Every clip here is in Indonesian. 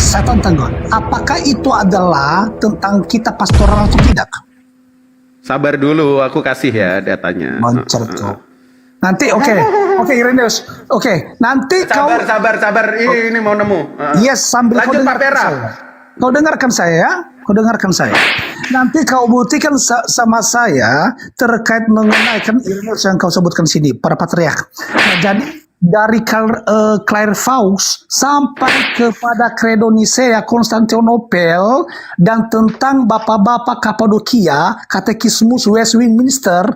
saya tantang kau. Apakah itu adalah tentang kita pastoral atau tidak? Sabar dulu, aku kasih ya datanya. Mencret kau. Nanti oke, Ireneus. Oke, nanti Sabar. Ini mau nemu. Yes, sambil lanjut Pak Pera. Kau dengarkan saya ya. Kau dengarkan saya. Nanti kau buktikan sama saya terkait mengenai kan Ireneus yang kau sebutkan sini, para patriark. Nah, jadi dari Clairvaux sampai kepada Credo Nicea Konstantinopel dan tentang bapak-bapak Kapadokia, Katekismus Westminster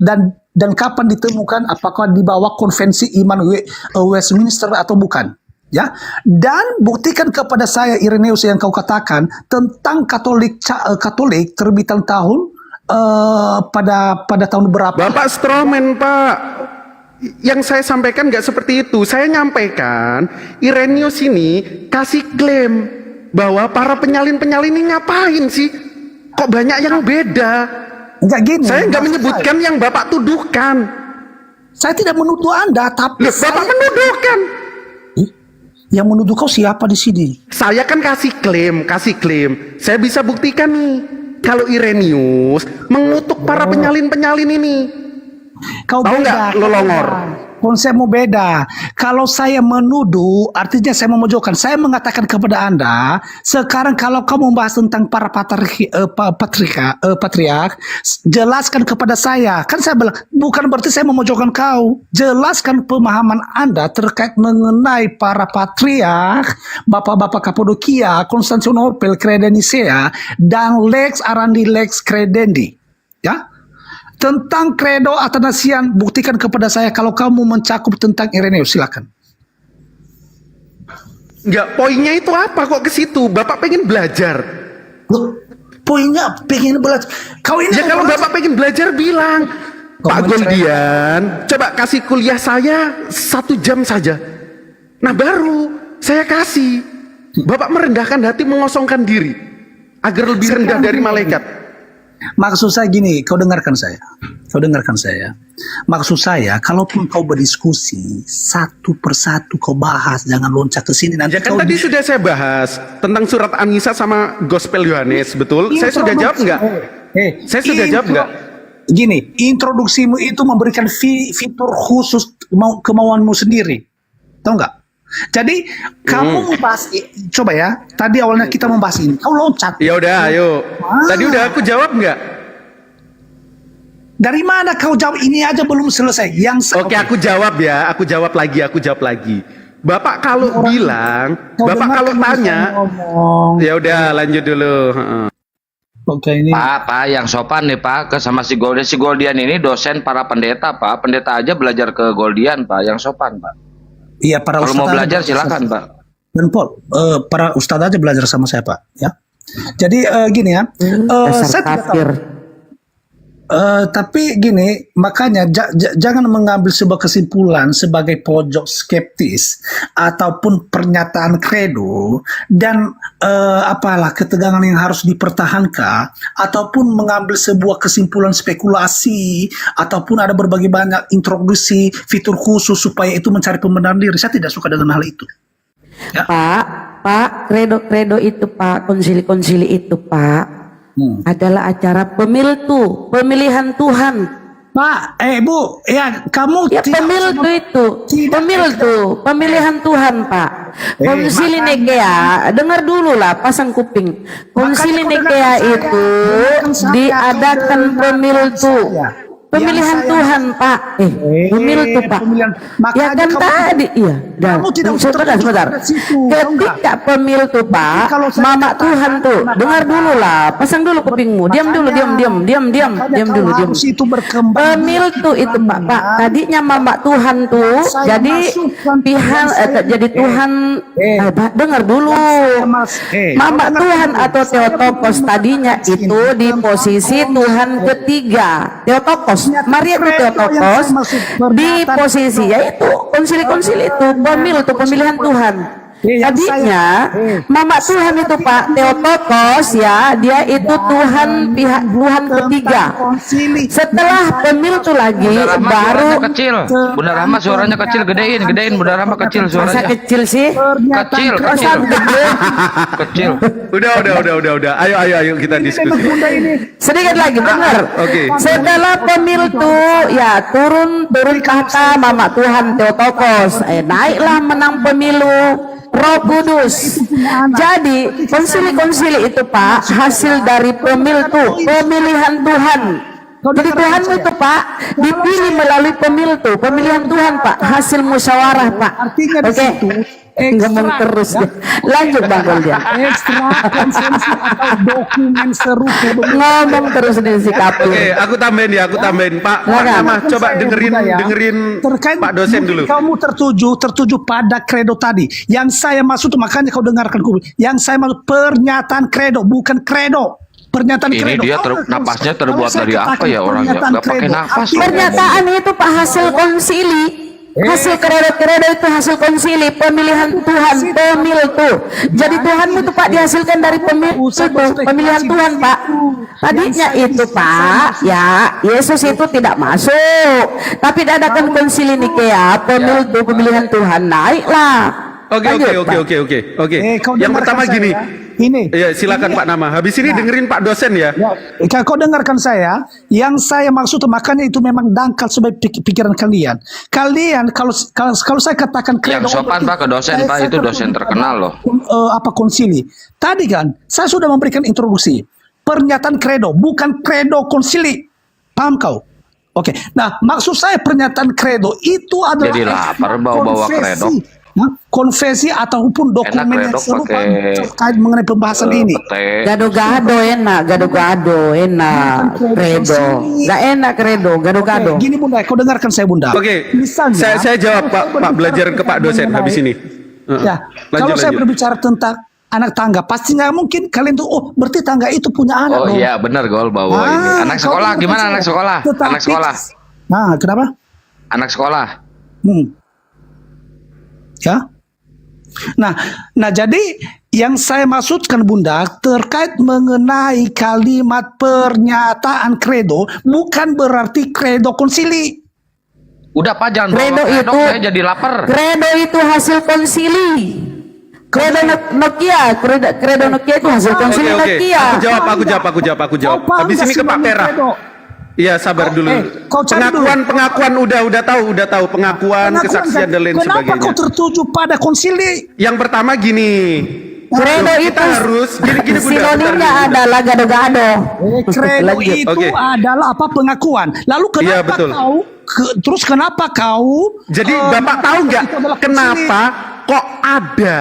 dan kapan ditemukan, apakah di bawah konvensi iman Westminster atau bukan, ya. Dan buktikan kepada saya Ireneus yang kau katakan tentang Katolik terbitan tahun pada tahun berapa. Bapak Stroman, Pak. Yang saya sampaikan nggak seperti itu. Saya nyampaikan Ireneus ini kasih klaim bahwa para penyalin-penyalin ini ngapain sih? Kok banyak yang beda? Enggak gini. Saya nggak menyebutkan yang Bapak tuduhkan. Saya tidak menuduh Anda, tapi Bapak menuduhkan. Yang menuduh kau siapa di sini? Saya kan kasih klaim. Saya bisa buktikan nih kalau Ireneus mengutuk para penyalin-penyalin ini. Kau tahu beda, nggak lolongor? Konsepmu beda. Kalau saya menuduh, artinya saya memojokkan. Saya mengatakan kepada Anda, sekarang kalau kamu membahas tentang para patriark, jelaskan kepada saya. Kan saya bilang, bukan berarti saya memojokkan kau. Jelaskan pemahaman Anda terkait mengenai para patriark, bapak-bapak Kapadokia, Konstantinopel, Credo Nicea, dan Lex Arandi, Lex Credendi. Ya? Tentang Credo Athanasian, buktikan kepada saya kalau kamu mencakup tentang Ireneus, silakan. Enggak, poinnya itu apa kok ke situ? Bapak pengen belajar. Loh, poinnya pengen belajar. Kau ini ya kalau Bapak pengen belajar bilang, Pak Goldian, coba kasih kuliah saya 1 jam saja. Nah baru saya kasih. Bapak merendahkan hati, mengosongkan diri agar lebih rendah dari malaikat. Maksud saya gini, kau dengarkan saya. Maksud saya, kalaupun kau berdiskusi satu persatu kau bahas, jangan loncat ke sini nanti. Ya kan tadi sudah saya bahas tentang surat An-Nisa sama Gospel Yohanes, betul? Saya sudah jawab nggak? Saya sudah jawab nggak? Gini, introduksimu itu memberikan fitur khusus kemauanmu sendiri, tahu nggak? Jadi kamu membahas, coba ya. Tadi awalnya kita membahas ini, kau loncat. Ya udah, ayo. Tadi udah aku jawab nggak? Dari mana kau jawab? Ini aja belum selesai. Oke, aku jawab ya. Aku jawab lagi. Bapak kalau bilang, Bapak kalau tanya, ya udah lanjut dulu. Oke, ini. Pak, yang sopan nih Pak, sama si Goldian. Si Goldian ini dosen para pendeta Pak. Pendeta aja belajar ke Goldian Pak, yang sopan Pak. Iya, para kalau mau belajar silakan Pak. Dan Paul, para ustadz aja belajar sama saya Pak, ya. Jadi gini ya, saya tidak tahu. Tapi gini, makanya jangan mengambil sebuah kesimpulan sebagai pojok skeptis ataupun pernyataan kredo dan apalah ketegangan yang harus dipertahankan ataupun mengambil sebuah kesimpulan spekulasi ataupun ada berbagai banyak introduksi fitur khusus supaya itu mencari pembenaran diri. Saya tidak suka dengan hal itu. Ya? Pak, kredo itu Pak, konsili itu Pak. Adalah acara pemilihan Tuhan. Pak, Bu, ya kamu ya pemilihan Tuhan Pak. Konsili Nikea, dengar dulu lah, pasang kuping. Konsili Nikea itu diadakan pemilihan Tuhan Pak. Pemilihan Pak. Ya kan tadi, iya. Sebentar. Ketika pemil tuh Pak, Mama Tuhan tuh, dengar dulu lah, pasang dulu kupingmu. Diam dulu. Pemil tuh itu Pak. Tadinya Mama Tuhan tuh jadi Tuhan. Dengar dulu. Mama Tuhan atau Theotokos tadinya itu di posisi Tuhan ketiga. Theotokos, Maria itu Theotokos di posisi yaitu konsili itu pemilihan Tuhan. Tadinya Mama Tuhan itu Pak Theotokos ya, dia itu Tuhan pihak Tuhan ketiga. Setelah pemilu itu lagi Bunda Rahma baru suaranya kecil. Bunda Rahma suaranya kecil, gedein Bunda Rahma kecil masa suaranya. kecil sih. Kecil. Kecil. Udah. Ayo kita diskusi. Sedikit lagi benar. Oke. Setelah pemilu tuh ya turun tahta Mama Tuhan Theotokos, naiklah menang pemilu Roh Kudus. Jadi konsili-konsili itu Pak hasil dari pemilu tuh, pemilihan Tuhan. Jadi Tuhan itu Pak dipilih melalui pemilu tuh, pemilihan Tuhan Pak, hasil musyawarah Pak. Oke. Ngomong terus deh. Lanjut Bang Goldian. Ekstra konsensus atau dokumen serupa. Ngomong terus deh si Kapur. Oke, aku tambahin Pak Nama, coba dengerin terkait Pak dosen dulu. Kamu tertuju pada kredo tadi. Yang saya maksud makanya kau dengarkan yang saya maksud pernyataan kredo bukan kredo. Pernyataan Ini kredo. dia napasnya terbuat dari apa ya orangnya? Gak pakai napas. Pernyataan itu Pak hasil konsili. Hasil kredo itu hasil konsili, pemilihan Tuhan, pemilu tuh. Jadi Tuhanmu tuh Pak dihasilkan dari pemilu itu, pemilihan Tuhan Pak. Tadinya itu Pak, ya Yesus itu tidak masuk, tapi diadakan konsili Nikea, pemilu tuh pemilihan Tuhan naiklah. Oke. Yang pertama gini. Ini. Ya, silakan Pak Nama. Habis ini dengerin Pak dosen ya. Kau dengarkan saya. Yang saya maksud makanya itu memang dangkal sebagai pikiran kalian. Kalian kalau saya katakan kredo. Yang sopan Pak ke dosen Pak, itu dosen terkenal loh. Konsili. Tadi kan saya sudah memberikan introduksi. Pernyataan kredo bukan kredo konsili. Paham kau? Oke. Nah, maksud saya pernyataan kredo itu adalah Jadi lapar bawa-bawa kredo. Konfesi ataupun dokumen yang serupa terkait mengenai pembahasan ini. Gado-gado enak, kredo. Gak enak kredo, gado-gado. Gini Bunda, kau dengarkan saya Bunda. Oke. Misalnya, Saya jawab Pak belajar ke Pak dosen habis ini. Ya, kalau saya berbicara tentang anak tangga, pasti nggak mungkin kalian tuh, berarti tangga itu punya anak. Oh iya benar Gol bawa ini. Anak sekolah gimana anak sekolah? Anak sekolah. Nah, kenapa? Anak sekolah. Ya. Nah jadi yang saya maksudkan Bunda terkait mengenai kalimat pernyataan kredo bukan berarti kredo konsili. Udah Pak jangan Kredo bawa itu saya jadi lapar. Kredo itu hasil konsili. Kredo Nokia, kredo Nokia itu hasil konsili Nokia. Aku jawab. Habis ini ke Pak Pera. Iya, sabar dulu. Pengakuan udah tahu pengakuan, kesaksian dan lain sebagainya. Kenapa kau tertuju pada konsili? Yang pertama gini. Kredo itu harus gini sinonimnya adalah gado-gado. Kredo itu adalah apa? Pengakuan. Lalu kenapa kenapa kau? Jadi Bapak tahu nggak kenapa kok ada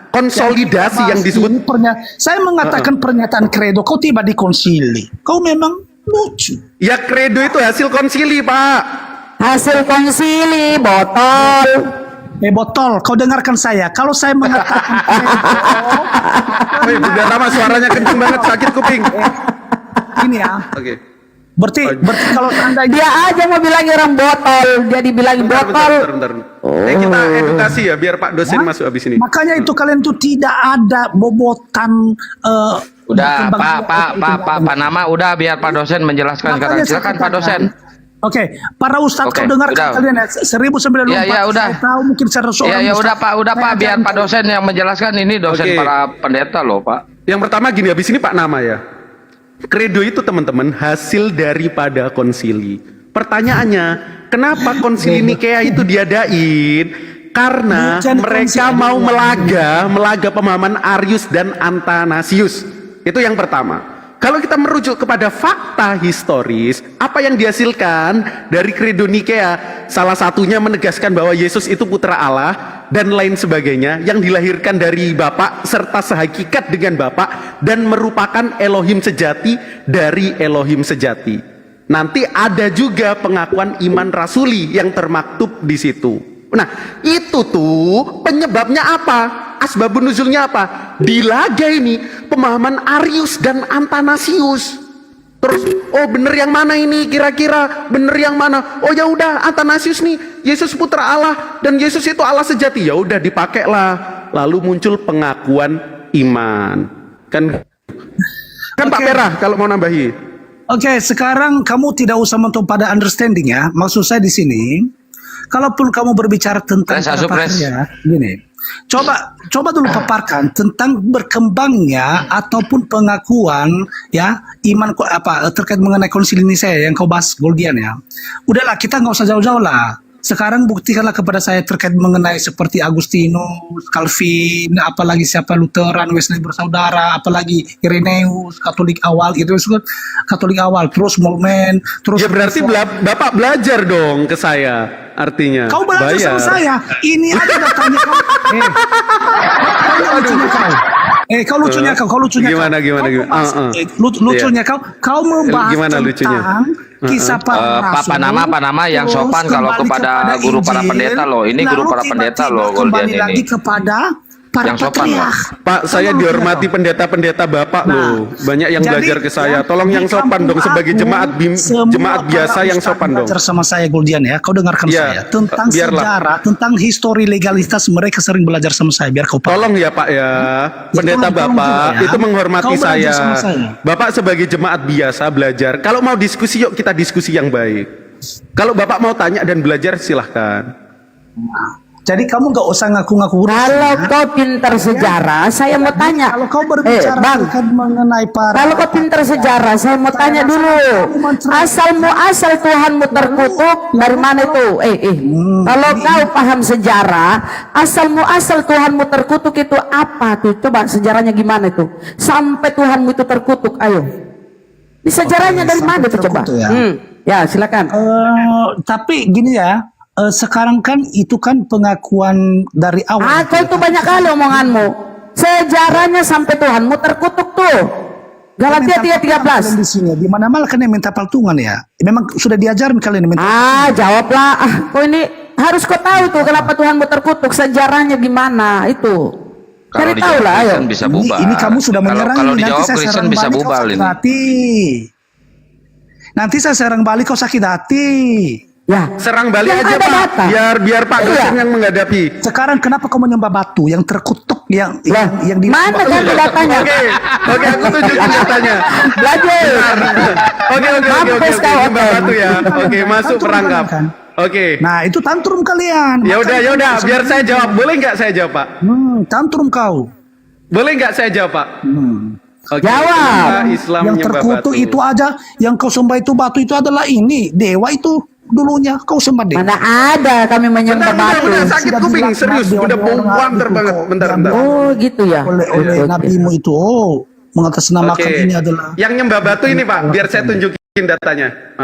konsolidasi yang disebut saya mengatakan pernyataan kredo, kau tiba di konsili. Kau memang lucu. Ya kredo itu hasil konsili Pak. Hasil konsili botol. Botol. Kau dengarkan saya. Kalau saya mengatakan kredo, Bunda Rama suaranya kenceng banget, sakit kuping. Ini ya. Oke. Berarti kalau seandainya dia aja mau bilang orang botol, dia dibilang botol. Bentar. Kita edukasi ya biar Pak dosen masuk habis ini. Makanya itu kalian tuh tidak ada bobotan. Udah Pak Nama udah biar Pak dosen menjelaskan sekarang. Silakan Pak dosen. Oke, para ustadz kau dengarkan kalian ya 1904. Ya udah. Saya tahu mungkin seorang Ya udah Pak biar Pak dosen yang menjelaskan, ini dosen para pendeta loh Pak. Yang pertama gini, habis ini Pak Nama ya. Kredo itu teman-teman hasil daripada konsili. Pertanyaannya, kenapa konsili Nikea itu diadain? Karena mereka mau melaga pemahaman Arius dan Athanasius. Itu yang pertama. Kalau kita merujuk kepada fakta historis, apa yang dihasilkan dari kredo Nikea? Salah satunya menegaskan bahwa Yesus itu putra Allah dan lain sebagainya, yang dilahirkan dari Bapa serta sehakikat dengan Bapa dan merupakan Elohim sejati dari Elohim sejati. Nanti ada juga pengakuan iman rasuli yang termaktub di situ. Nah, itu tuh penyebabnya apa? Asbabun nuzulnya apa? Dilaga ini pemahaman Arius dan Athanasius. Terus, oh bener yang mana ini? Kira-kira bener yang mana? Oh ya udah, Athanasius nih, Yesus putra Allah dan Yesus itu Allah sejati. Ya udah dipakailah. Lalu muncul pengakuan iman. Kan Pak Pera kalau mau nambahi. Oke, sekarang kamu tidak usah mentok pada understanding ya. Maksud saya di sini, kalaupun kamu berbicara tentang ya, gini. Coba dulu paparkan tentang berkembangnya ataupun pengakuan ya iman terkait mengenai konsili Nisea yang kau bahas Goldian ya. Udahlah, kita nggak usah jauh-jauh lah. Sekarang buktikanlah kepada saya terkait mengenai seperti Agustinus, Calvin, apalagi siapa Lutheran, Wesley bersaudara, apalagi Irenaeus, Katolik awal itu Katolik awal, terus Moltmann, terus. Ya berarti Bapak belajar dong ke saya, artinya. Kau belajar sama saya. Ini aja datanya kau. Kau lucunya kau. Gimana? Lucunya kau membahas tentang kisah para rasul. Apa nama yang sopan kalau kepada guru para pendeta loh. Ini guru para pendeta loh Goldian ini. Lagi kepada para yang sopan loh. Pak, saya dihormati pendeta-pendeta Bapak loh. Banyak yang belajar ke saya. Tolong yang sopan dong sebagai jemaat biasa yang sopan dong. Belajar sama saya Goldian ya. Kau dengarkan saya tentang sejarah, tentang histori legalitas mereka sering belajar sama saya biar kau paham. Tolong ya Pak ya. Pendeta Bapak itu menghormati saya. Bapak sebagai jemaat biasa belajar. Kalau mau diskusi yuk kita diskusi yang baik. Kalau Bapak mau tanya dan belajar silahkan. Jadi kamu nggak usah ngaku-ngaku. Kalau kau pintar sejarah, saya mau tanya. Kalau kau berbicara mengenai para. Kalau kau pintar sejarah, saya mau tanya dulu. Asal Tuhanmu terkutuk dari mana itu? Kalau kau paham sejarah, asal Tuhanmu terkutuk itu apa tuh? Coba sejarahnya gimana itu? Sampai Tuhanmu itu terkutuk, ayo. Di sejarahnya dari mana tuh coba? Ya silakan. Tapi gini ya. Sekarang kan itu kan pengakuan dari awal. Kau itu banyak kali omonganmu. Sejarahnya sampai Tuhanmu terkutuk tuh. Galatia 3:13. Di sini di mana malah kan yang minta patungan ya. Memang sudah diajarin kalian minta. Jawablah. Kau ini harus kau tahu tuh kenapa Tuhanmu terkutuk. Sejarahnya gimana itu. Cari tahu lah, ayo. Bisa bubar. Ini kamu sudah menyerang. Kalau dijawab Kristen bisa bubar ini. Nanti saya serang balik kau sakit hati. Ya, serang balik aja Pak. Biar Pak dosen yang menghadapi. Sekarang kenapa kau menyembah batu yang terkutuk yang di mana kan datanya? Oke, aku tunjukin datanya. Belajar. Oke, menyembah batu ya. Oke, masuk perangkap. Oke. Nah, itu tantrum kalian. Ya udah, biar saya jawab. Boleh nggak saya jawab, Pak? Tantrum kau. Boleh nggak saya jawab, Pak? Okay. Jawab. Islam yang terkutuk batu. Itu aja, yang kau sembah itu batu itu adalah ini dewa itu. Dulunya kau sembah dewa. Mana ada kami menyembah batu. Bentar, sakit kuping serius. Udah wanter banget. Bentar. Oh gitu ya. Oleh nabimu itu mengatasnamakan ini adalah. Yang nyembah batu ini Pak. Biar saya tunjukin datanya.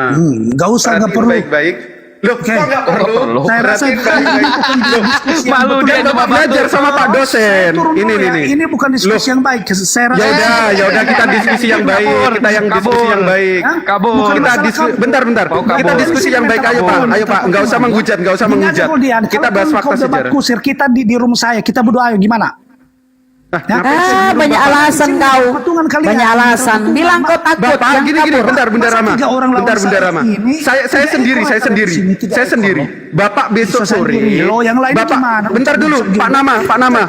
Gak usah, gak perlu. Baik-baik. Loh, kok nggak perlu? Saya rasa malu dia coba belajar sama Pak dosen. Ini bukan diskusi yang baik. Saya rasa. Ya udah kita diskusi yang baik. Kita yang diskusi yang baik. Kita diskusi. Bentar. Kita diskusi yang baik. Ayo Pak. Nggak usah menghujat. Kita bahas fakta sejarah. Kusir kita di rumah saya. Kita berdoa gimana? Banyak alasan kau. Banyak alasan. Bilang kau takut. Bapak, gini. Bentar, Rama. Saya sendiri. Bapak besok sore. Bapak, bentar dulu, Pak Nama.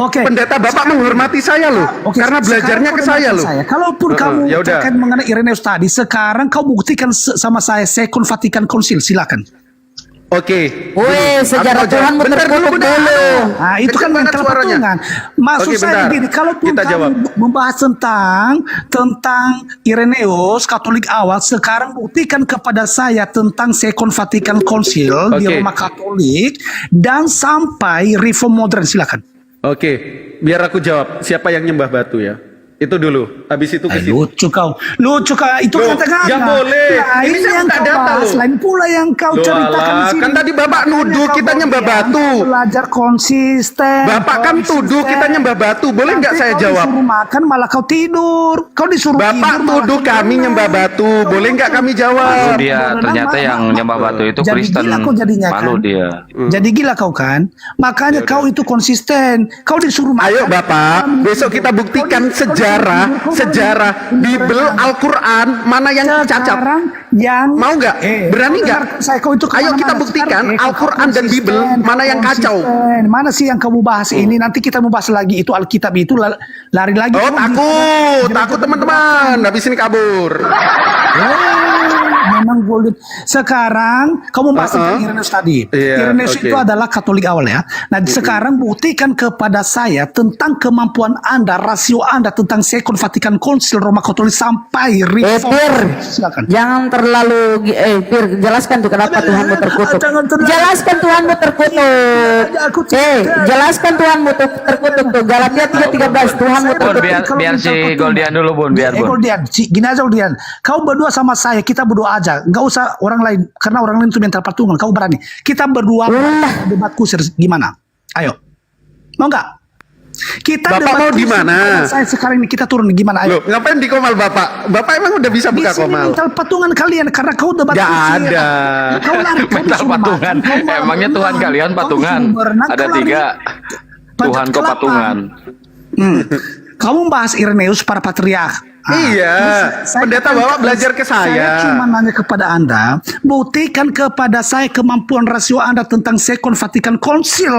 Pendeta Bapak menghormati saya loh. Karena belajarnya ke saya loh. Kalaupun kamu terkait mengenai Irenaeus tadi, sekarang kau buktikan sama saya Second Vatican Council, silakan. Oke. Sejarah Tuhanmu terkutuk dulu. Nah, itu kan mental patungan. Maksud saya begini, kalaupun kamu membahas tentang Irenaeus, Katolik awal, sekarang buktikan kepada saya tentang Second Vatican Council di Roma Katolik dan sampai Reform Modern, silakan. Oke, biar aku jawab. Siapa yang nyembah batu ya? Itu dulu, habis itu ke situ. Lucu kau, itu kata-kata. Yang boleh. Ini yang kau bahas, lain pula yang kau ceritakan di sini. Kan tadi Bapak nuduh kita nyembah batu. Belajar konsisten. Bapak kan tuduh kita nyembah batu. Boleh nggak saya jawab? Disuruh makan malah kau tidur. Kau disuruh Bapak tuduh kami nyembah batu. Boleh nggak kami jawab? Dia ternyata yang nyembah batu itu Kristen. Malu dia. Jadi gila kau kan? Makanya kau itu konsisten. Kau disuruh makan. Ayo Bapak, besok kita buktikan sejarah sejarah, Bible, Al-Quran, mana yang cacat? Sekarang yang Mau nggak? Berani nggak? Ayo kita buktikan Al-Quran dan Bible mana yang kacau. Mana sih yang kamu bahas ini? Nanti kita mau bahas lagi itu Alkitab itu lari lagi. Oh takut teman-teman. Habis ini kabur. Memang golden. Sekarang kamu bahas tentang Irenaeus tadi. Irenaeus itu adalah Katolik awal ya. Nah sekarang buktikan kepada saya tentang kemampuan Anda, rasio Anda tentang Second Vatican Council Roma Katolik sampai Reform. Silakan. Jangan terlalu Pir, jelaskan tuh kenapa Tuhanmu terkutuk. Jelaskan Tuhanmu terkutuk. Jelaskan Tuhanmu terkutuk tuh. Galatia 3:13 Tuhanmu terkutuk. Biar si Goldian dulu Bun, biar Bun. Goldian, gini aja Goldian. Kau berdua sama saya, kita berdua aja. Nggak usah orang lain, karena orang lain itu mental patungan. Kau berani. Kita berdua debat kusir gimana? Ayo. Mau nggak? Kita Bapak mau di mana? Saya sekarang ini kita turun gimana? Ayo. Loh, ngapain di komal Bapak? Bapak emang udah bisa buka komal? Mental patungan kalian karena kau debat Gak ada. Kau lari Mental patungan. Emangnya Tuhan kalian patungan? Ada 3. Tuhan kau patungan. Kamu bahas Irenaeus para patriark. Iya, pendeta Bapak belajar ke saya. Saya cuma nanya kepada Anda, buktikan kepada saya kemampuan rasio Anda tentang Second Vatican Council.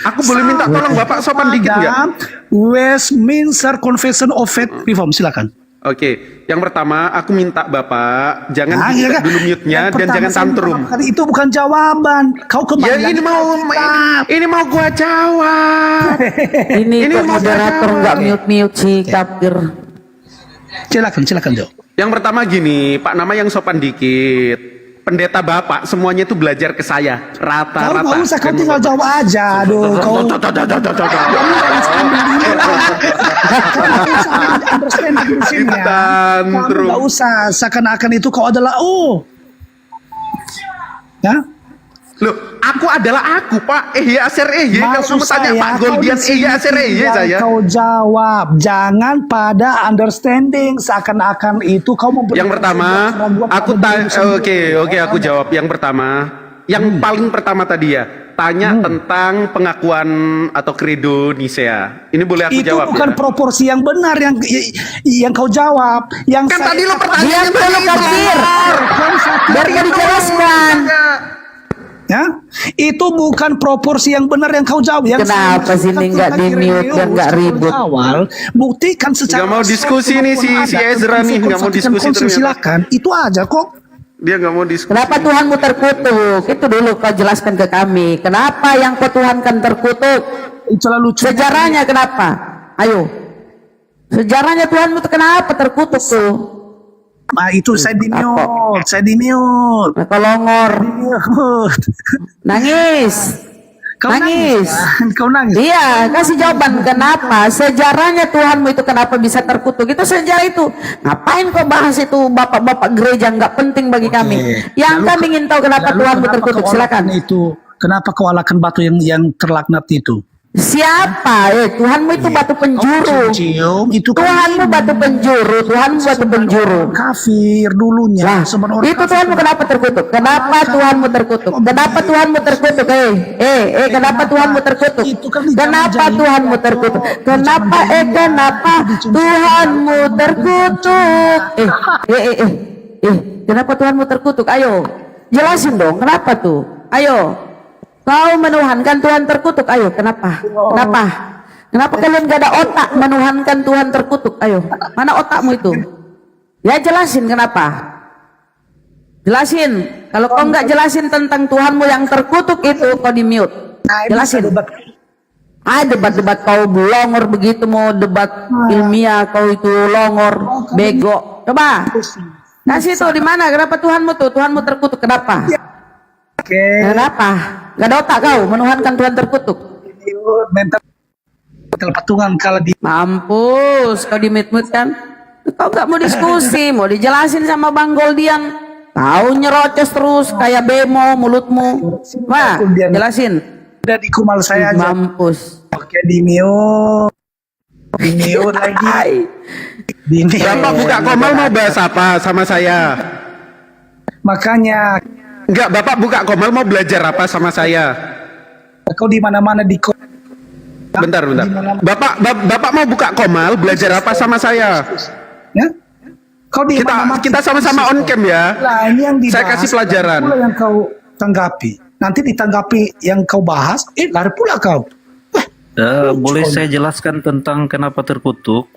Aku boleh minta tolong Bapak sopan dikit nggak? Westminster Confession of Faith Reform, silakan. Oke, yang pertama aku minta Bapak jangan buka dulu mute-nya dan jangan tantrum. Itu bukan jawaban. Kau kembali. Ya ini mau gua jawab. Ini moderator nggak mute sih kafir. Silakan Jo. Yang pertama gini, Pak nama yang sopan dikit. Pendeta Bapak semuanya itu belajar ke saya rata-rata. Kau nggak usah, kau tinggal jawab aja. Aduh, kau. Kamu nggak usah seakan-akan itu kau adalah ya. Loh, aku adalah aku, Pak. Kalau kamu tanya Pak Goldian saya. Kau jawab, jangan pada understanding seakan-akan itu kau memberikan. Yang pertama, aku aku jawab. Yang pertama, yang paling pertama tadi ya, tanya tentang pengakuan atau credo Nicea. Ini boleh aku jawab? Itu bukan proporsi yang benar yang kau jawab. Yang kan tadi lo pertanyaan dulu kafir. Biar dijelaskan. Ya, itu bukan proporsi yang benar yang kau jawab. Yang kenapa sini nggak di mute dan nggak ribut? Awal, buktikan secara. Nggak mau diskusi nih si Ezra nih, nggak mau diskusi terus. Silakan, itu aja kok. Dia nggak mau diskusi. Kenapa Tuhanmu terkutuk? Itu dulu kau jelaskan ke kami. Kenapa yang kau Tuhankan terkutuk? Itu lalu sejarahnya kenapa? Ayo, sejarahnya Tuhanmu kenapa terkutuk tuh? Nah itu saya di mute. Nah, kolongor. Nangis. Kau nangis. Iya, kasih jawaban kenapa sejarahnya Tuhanmu itu kenapa bisa terkutuk. Itu sejarah itu. Ngapain kau bahas itu bapak-bapak gereja, nggak penting bagi kami. Yang kami ingin tahu kenapa Tuhanmu terkutuk. Silakan. Itu kenapa kau alahkan batu yang terlaknat itu? Siapa? Tuhanmu itu batu penjuru. Tuhanmu batu penjuru. Tuhanmu batu penjuru. Kafir dulunya. Itu Tuhanmu kenapa terkutuk? Kenapa Tuhanmu terkutuk? Kenapa Tuhanmu terkutuk? Kenapa Tuhanmu terkutuk? Kenapa Tuhanmu terkutuk? Kenapa Tuhanmu terkutuk? Kenapa Tuhanmu terkutuk? Ayo, jelasin dong. Kenapa tuh? Ayo. Kau menuhankan Tuhan terkutuk. Ayo, kenapa? Kenapa kalian gak ada otak menuhankan Tuhan terkutuk? Ayo, mana otakmu itu? Ya jelasin kenapa. Jelasin. Kalau kau nggak jelasin tentang Tuhanmu yang terkutuk itu, kau di mute. Jelasin. Debat-debat kau longor begitu, mau debat ilmiah kau itu longor, bego. Coba. Kasih tuh di mana? Kenapa Tuhanmu terkutuk? Kenapa? Kenapa? Gak ada otak kau menuhankan Tuhan terkutuk. Mental patungan kalau di. Mampus, kau dimut-mut kan? Kau gak mau diskusi, mau dijelasin sama Bang Goldian. Kau nyerocos terus kayak bemo mulutmu. Wah, jelasin. Udah di kumal saya aja. Mampus. Oke, di mute lagi. Bapak buka komal mau bahas apa sama saya? Makanya. Enggak, Bapak buka komal mau belajar apa sama saya? Kau di mana-mana di Bentar. Di mana- Bapak mau buka komal, belajar apa sama saya? Ya? Kau di mana-mana- Kita sama-sama on cam ya. Lah, ini yang dibahas, Saya kasih pelajaran. lari pula yang kau tanggapi. Nanti ditanggapi yang kau bahas, lari pula kau. Boleh saya jelaskan tentang kenapa terkutuk?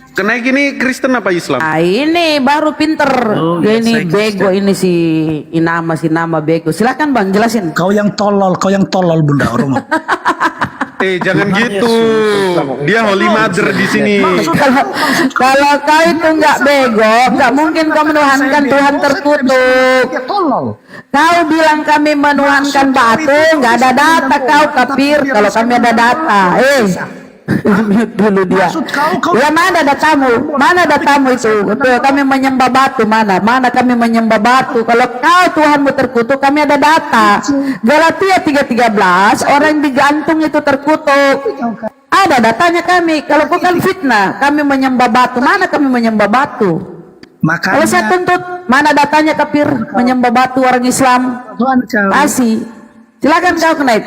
Kenaik ini Kristen apa Islam? Ah, ini baru pinter. Oh, Dia ya, ini saya bego ini si Inama bego. Silakan Bang jelasin. Kau yang tolol Bunda Romo. Jangan gitu. Dia Holy Mother di sini. Kalau kau itu nggak bego, nggak mungkin kau menuhankan Tuhan terkutuk. Ya tolol. Kau bilang kami menuhankan batu, nggak ada data kau kafir. Kalau kami ada data, mute dulu dia. Ya mana datamu? Mana datamu itu? Betul, kami menyembah batu mana? Mana kami menyembah batu? Kalau kau Tuhanmu terkutuk, kami ada data. Galatia 3:13, orang digantung itu terkutuk. Ada datanya kami. Kalau bukan fitnah, kami menyembah batu. Mana kami menyembah batu? Kalau saya Makanya tuntut, mana datanya kafir menyembah batu orang Islam? Tuhan kau. Asi, silakan kau naik.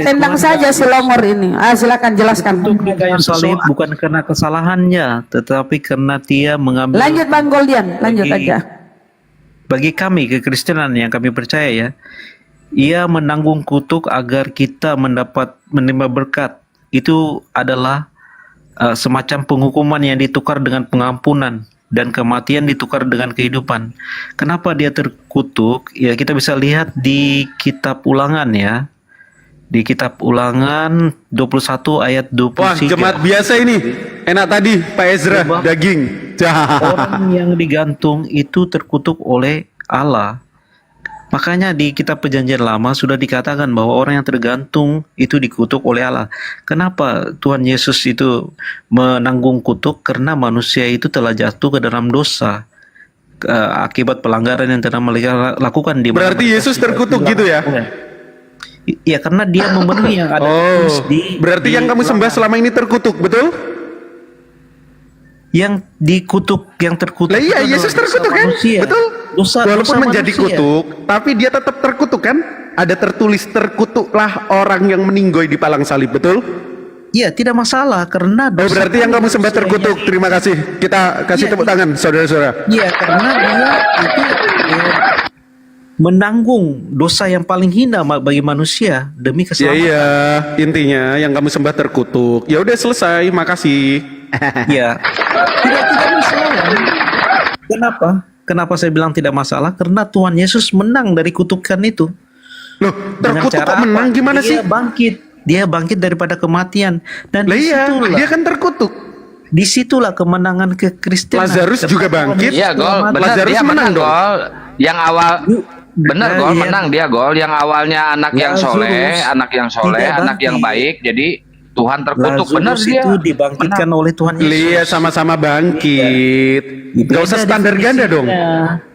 Tendang saja si Longor ini. Silakan jelaskan. Untuk di kayu salib bukan karena kesalahannya, tetapi karena dia mengambil. Lanjut Bang Goldian, lanjut aja. Bagi kami kekristenan yang kami percaya ya, ia menanggung kutuk agar kita menerima berkat. Itu adalah semacam penghukuman yang ditukar dengan pengampunan, dan kematian ditukar dengan kehidupan. Kenapa dia terkutuk? Ya kita bisa lihat di kitab Ulangan ya. Di kitab Ulangan 21 ayat 23. Wah, jemaat biasa ini. Enak tadi Pak Ezra, daging. Orang yang digantung itu terkutuk oleh Allah. Makanya di kitab Perjanjian Lama sudah dikatakan bahwa orang yang tergantung itu dikutuk oleh Allah. Kenapa Tuhan Yesus itu menanggung kutuk? Karena manusia itu telah jatuh ke dalam dosa akibat pelanggaran yang telah mereka lakukan di. Berarti Yesus terkutuk gitu ya? Iya, karena dia memenuhi yang ada berarti yang kamu sembah selama ini terkutuk, betul? Yang dikutuk, yang terkutuk. Lah iya, itu Yesus adalah terkutuk dosa kan? manusia. Betul? Walaupun dosa menjadi manusia. kutuk, tapi dia tetap terkutuk kan? Ada tertulis terkutuklah orang yang meninggoy di palang salib, betul? Iya, tidak masalah karena Berarti yang kamu sembah terkutuk. Terima kasih. Kita kasih tepuk tangan, saudara-saudara. Iya, karena dia itu menanggung dosa yang paling hina bagi manusia demi keselamatan. Iya, intinya yang kamu sembah terkutuk. Ya udah selesai, makasih. Iya. Tidak masalah. Kenapa? Kenapa saya bilang tidak masalah? Karena Tuhan Yesus menang dari kutukan itu. Loh, Dengan terkutuk cara kok menang apa? gimana sih? Dia bangkit daripada kematian, dan Lah iya, disitulah, dia kan terkutuk. disitulah kemenangan kekristenan. Lazarus juga bangkit. Iya gol, benar Lazarus dia menang menang dong. gol. Yang awal benar Nah, gol iya. menang dia gol. Yang awalnya anak yang soleh, tidak anak yang bangkit. baik. Jadi Tuhan terkutuk, benar Lazarus dia. itu dibangkitkan oleh Tuhan Yesus. Iya, sama-sama bangkit. Gak usah Beda standar ganda dong.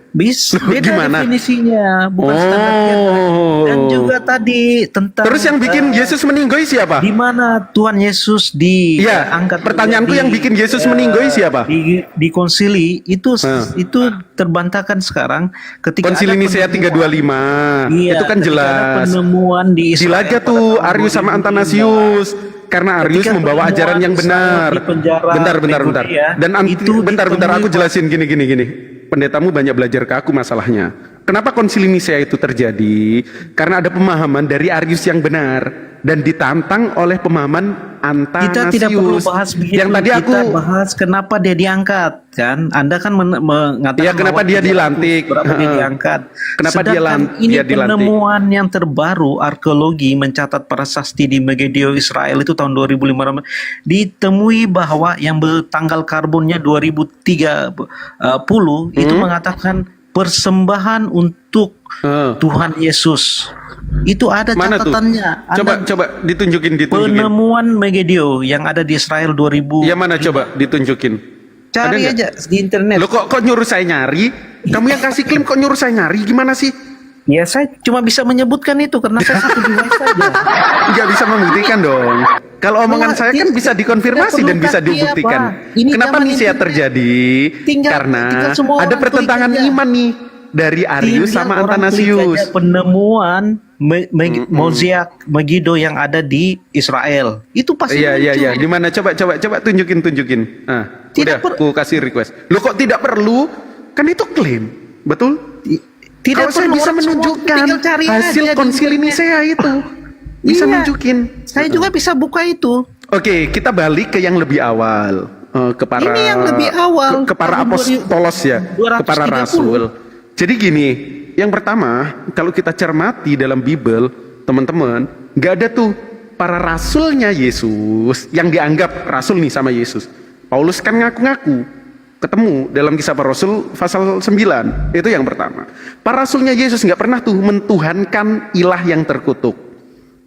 definisinya. Beda Gimana? definisinya, bukan standar ganda. Dan juga tadi tentang Terus yang bikin Yesus meninggoy siapa? di mana Tuhan Yesus Iya, diangkat. pertanyaanku yang bikin Yesus meninggoy siapa? Di konsili itu terbantahkan sekarang ketika Konsili ada Nisea 325. Iya, Itu kan ketika ada jelas. penemuan di Israel Dilaga pada tuh tahun Arius sama 2005. Antanasius. Karena Arius Ketika membawa penemuan ajaran yang benar. Israel di penjara Bentar. Gregoria, Dan itu bentar aku ditemui- jelasin gini. Pendetamu banyak belajar ke aku masalahnya. Kenapa konsili Nisea itu terjadi? Karena ada pemahaman dari Arius yang benar dan ditantang oleh pemahaman Kita Antanasius. tidak perlu bahas begitu. Yang tadi aku kita bahas kenapa dia diangkat, kan? Anda kan mengatakan Iya, kenapa bahwa dia dilantik? berapa dia diangkat. Kenapa Sedangkan ini dia dilantik? penemuan yang terbaru arkeologi mencatat prasasti di Megiddo Israel itu tahun 2005 ditemui bahwa yang bertanggal karbonnya 2030 itu mengatakan persembahan untuk Tuhan Yesus. Itu ada Mana tuh? catatannya. Coba ditunjukin. Penemuan Megiddo yang ada di Israel 2000. Ya mana coba ditunjukin. Cari Ada nggak? aja di internet. Lo kok nyuruh saya nyari? Kamu yang kasih klaim kok nyuruh saya nyari? Gimana sih? Ya saya cuma bisa menyebutkan itu karena saya satu device saja. Nggak bisa membuktikan dong. Kalau omongan saya kan bisa dikonfirmasi dan bisa dibuktikan. Kenapa nih saya terjadi? Karena tinggal semua ada orang pertentangan klik aja. iman nih dari Arius Tinggal sama orang klik Antanasius. aja penemuan Moziak Megiddo yang ada di Israel. Itu pasti Iya. Di mana? Coba tunjukin. Nah, Tidak udah, aku kasih request. Lo kok tidak perlu? Kan itu klaim, betul? Tidak Kalau saya perlu, bisa orang semua menunjukkan tinggal cari hasil aja di konsili internet. Nicea itu, bisa Iya. nunjukin. Saya juga bisa buka itu. Oke, kita balik ke yang lebih awal, ke para Ini yang lebih awal. ke para Tahun apostolos ya, ke para 230. rasul. Jadi gini, yang pertama, kalau kita cermati dalam Bible, teman-teman, nggak ada tuh para rasulnya Yesus yang dianggap rasul nih sama Yesus. Paulus kan ngaku-ngaku ketemu dalam Kisah Para Rasul pasal 9. Itu yang pertama. Para rasulnya Yesus nggak pernah tuh mentuhankan ilah yang terkutuk.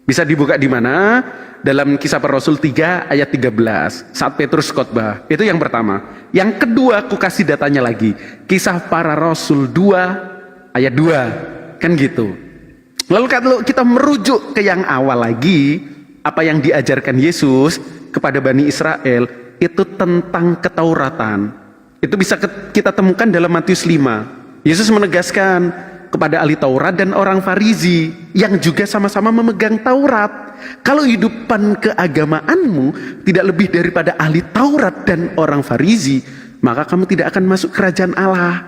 Bisa dibuka di mana? Dalam Kisah Para Rasul 3 ayat 13 saat Petrus khotbah. Itu yang pertama. Yang kedua, aku kasih datanya lagi. Kisah Para Rasul 2 ayat 2. Kan gitu. Lalu kalau kita merujuk ke yang awal lagi, apa yang diajarkan Yesus kepada Bani Israel itu tentang ketauratan. Itu bisa kita temukan dalam Matius 5. Yesus menegaskan kepada ahli Taurat dan orang Farisi yang juga sama-sama memegang Taurat. Kalau hidupan keagamaanmu tidak lebih daripada ahli Taurat dan orang Farisi, maka kamu tidak akan masuk kerajaan Allah.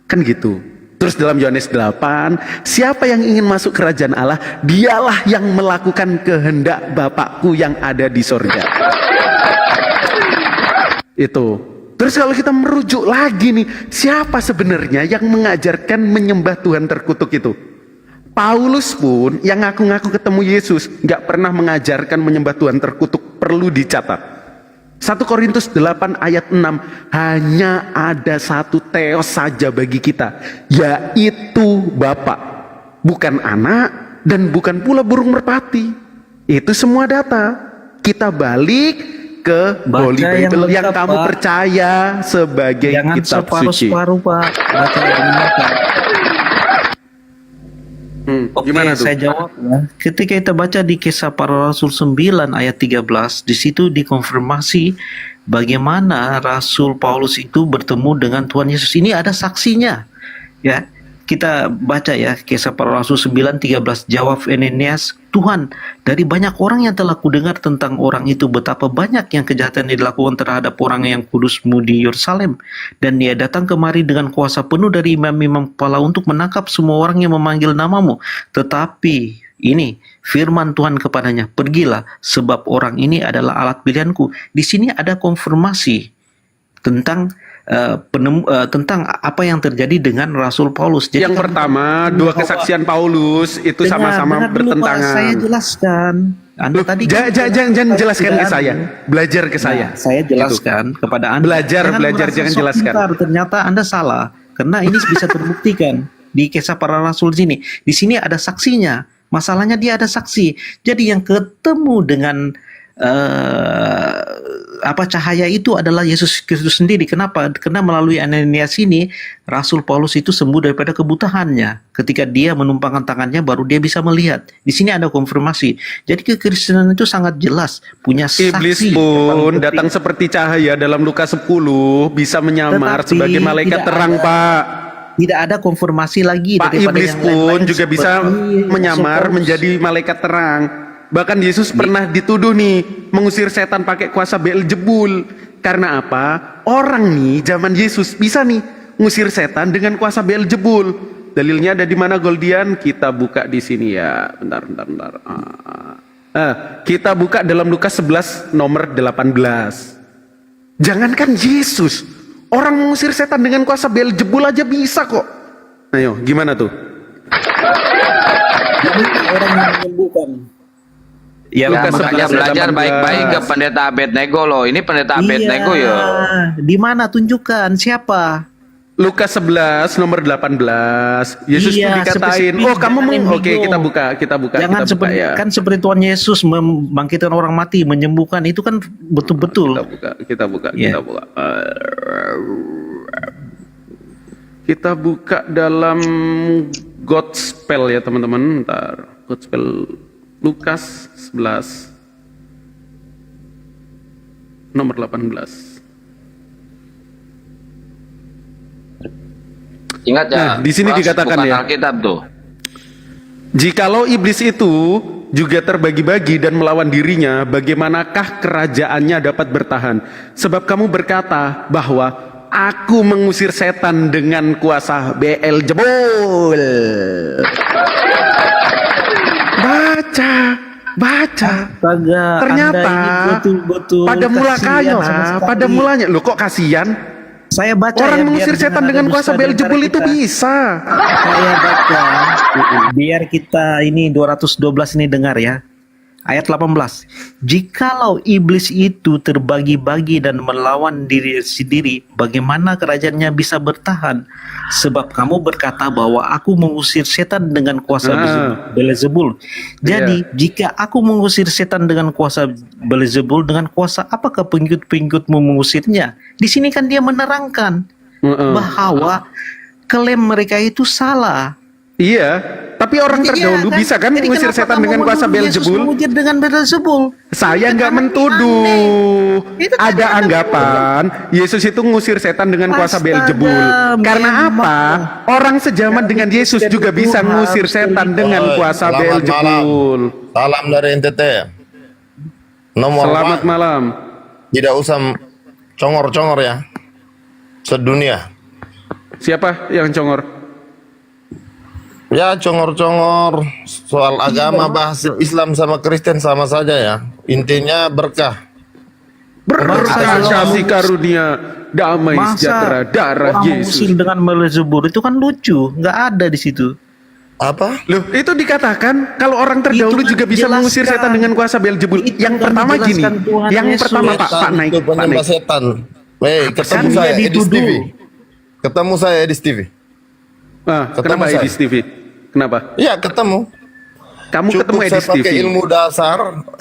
Kan gitu. Terus dalam Yohanes 8, siapa yang ingin masuk kerajaan Allah, dialah yang melakukan kehendak Bapakku yang ada di sorga. Itu. Terus kalau kita merujuk lagi nih, siapa sebenarnya yang mengajarkan menyembah Tuhan terkutuk itu? Paulus pun yang ngaku-ngaku ketemu Yesus nggak pernah mengajarkan menyembah Tuhan terkutuk, perlu dicatat. 1 Korintus 8 ayat 6, hanya ada satu teos saja bagi kita, yaitu Bapa, bukan anak dan bukan pula burung merpati. Itu semua data. Kita balik ke Holy Bible yang kamu percaya sebagai Jangan kitab suci. separuh-separuh, Pak. Baca yang lengkap. Oke, Gimana tuh? saya jawab ya. Ketika kita baca di Kisah Para Rasul 9 ayat 13, di situ dikonfirmasi bagaimana Rasul Paulus itu bertemu dengan Tuhan Yesus. Ini ada saksinya. Ya. Kita baca ya Kisah Para Rasul 9:13, jawab Ananias, Tuhan, dari banyak orang yang telah kudengar tentang orang itu, betapa banyak yang kejahatan dilakukan terhadap orang yang kudusmu di Yerusalem, dan dia datang kemari dengan kuasa penuh dari imam-imam kepala untuk menangkap semua orang yang memanggil namamu. Tetapi ini firman Tuhan kepadanya, pergilah, sebab orang ini adalah alat pilihanku. Di sini ada konfirmasi tentang tentang apa yang terjadi dengan Rasul Paulus. Jadi yang pertama, dua kesaksian Paulus itu sama-sama bertentangan. Saya jelaskan. Anda tadi jangan jelaskan ke saya, belajar ke saya. Saya jelaskan kepada Anda. Belajar, jangan jelaskan. Ternyata Anda salah, karena ini bisa terbuktikan di Kisah Para Rasul sini. Di sini ada saksinya. Masalahnya dia ada saksi. Jadi yang ketemu dengan cahaya itu adalah Yesus Kristus sendiri. Kenapa? Karena melalui Ananias ini Rasul Paulus itu sembuh daripada kebutaannya. Ketika dia menumpangkan tangannya baru dia bisa melihat. Di sini ada konfirmasi. Jadi kekristenan itu sangat jelas punya saksi. Iblis pun datang seperti cahaya dalam Lukas 10 bisa menyamar sebagai malaikat terang, Pak. Tidak ada konfirmasi lagi. Pak, iblis pun juga bisa menyamar menjadi malaikat terang. Bahkan Yesus pernah dituduh nih mengusir setan pakai kuasa Beelzebul. Karena apa? Orang nih zaman Yesus bisa nih ngusir setan dengan kuasa Beelzebul. Dalilnya ada di mana, Goldian? Kita buka di sini ya. Bentar. Kita buka dalam Lukas 11 nomor 18. Jangankan Yesus, orang mengusir setan dengan kuasa Beelzebul aja bisa kok. Ayo, gimana tuh? Orang yang menyembuhkan. Ya, makanya belajar baik-baik ke pendeta Abednego loh. Ini pendeta Abednego ya. Di mana? Tunjukkan siapa? Lukas 11 nomor 18. Yesus tuh dikatain, "Oh, kamu Oke, kita buka. Jangan seperti ya. Kan seperti Tuhan Yesus membangkitkan orang mati, menyembuhkan, itu kan betul-betul. Kita buka. Kita buka dalam Gospel ya, teman-teman. Ntar. Gospel Lukas 11 nomor 18. Ingat ya. Nah, di sini dikatakan bukan ya. Alkitab tuh. Jikalau iblis itu juga terbagi-bagi dan melawan dirinya, bagaimanakah kerajaannya dapat bertahan? Sebab kamu berkata bahwa aku mengusir setan dengan kuasa Beelzebul. Baca. Astaga, Ternyata Anda ini betul-betul pada kasihan sama sekali. mulanya, loh kok kasihan? Saya baca Orang ya, mengusir biar setan jangan dengan ada kuasa dusta di antara Beelzebul itu kita. bisa. Saya baca biar kita ini 212 ini dengar ya. Ayat 18. Jikalau iblis itu terbagi-bagi dan melawan diri sendiri, bagaimana kerajaannya bisa bertahan? Sebab kamu berkata bahwa aku mengusir setan dengan kuasa Beelzebul. Jadi, jika aku mengusir setan dengan kuasa Beelzebul, dengan kuasa apakah pengikut-pengikutmu mengusirnya? Di sini kan dia menerangkan bahwa klaim mereka itu salah. Iya, tapi orang Jadi terdahulu bisa kan jadi mengusir kenapa setan kamu dengan kuasa menuduh Yesus Beelzebul? mengusir dengan Beelzebul? Saya nggak Kan mentuduh. Itu kan Ada Anda anggapan Yesus itu ngusir setan dengan kuasa Astaga, Beelzebul. Karena memang. apa? Orang sejaman dengan Yesus juga bisa ngusir setan dengan kuasa Selamat Beelzebul. Salam dari NTT. Nomor Selamat one, malam. tidak usah congor-congor ya. Sedunia. Siapa yang congor? Ya congor-congor soal agama, bahas Islam sama Kristen sama saja ya. Intinya berkah. Berkah kasih karunia, damai sejahtera, darah orang mengusir Yesus. dengan Beelzebul itu kan lucu, nggak ada di situ. Apa? Loh, itu dikatakan kalau orang terdahulu Itu kan juga bisa mengusir dijelaskan. setan dengan kuasa Beelzebul. Itu Yang kan pertama gini, dijelaskan Tuhan yang Yesus. pertama Pak Naik, Itu Pak penyembah Naik. setan. Ketemu Kan saya dia Edis dituduh. TV. Ketemu saya Edis TV. Kenapa Ketemu saya. Edis TV? Kenapa? Iya ketemu. Kamu Cukup ketemu saya Edis TV? pakai ilmu dasar.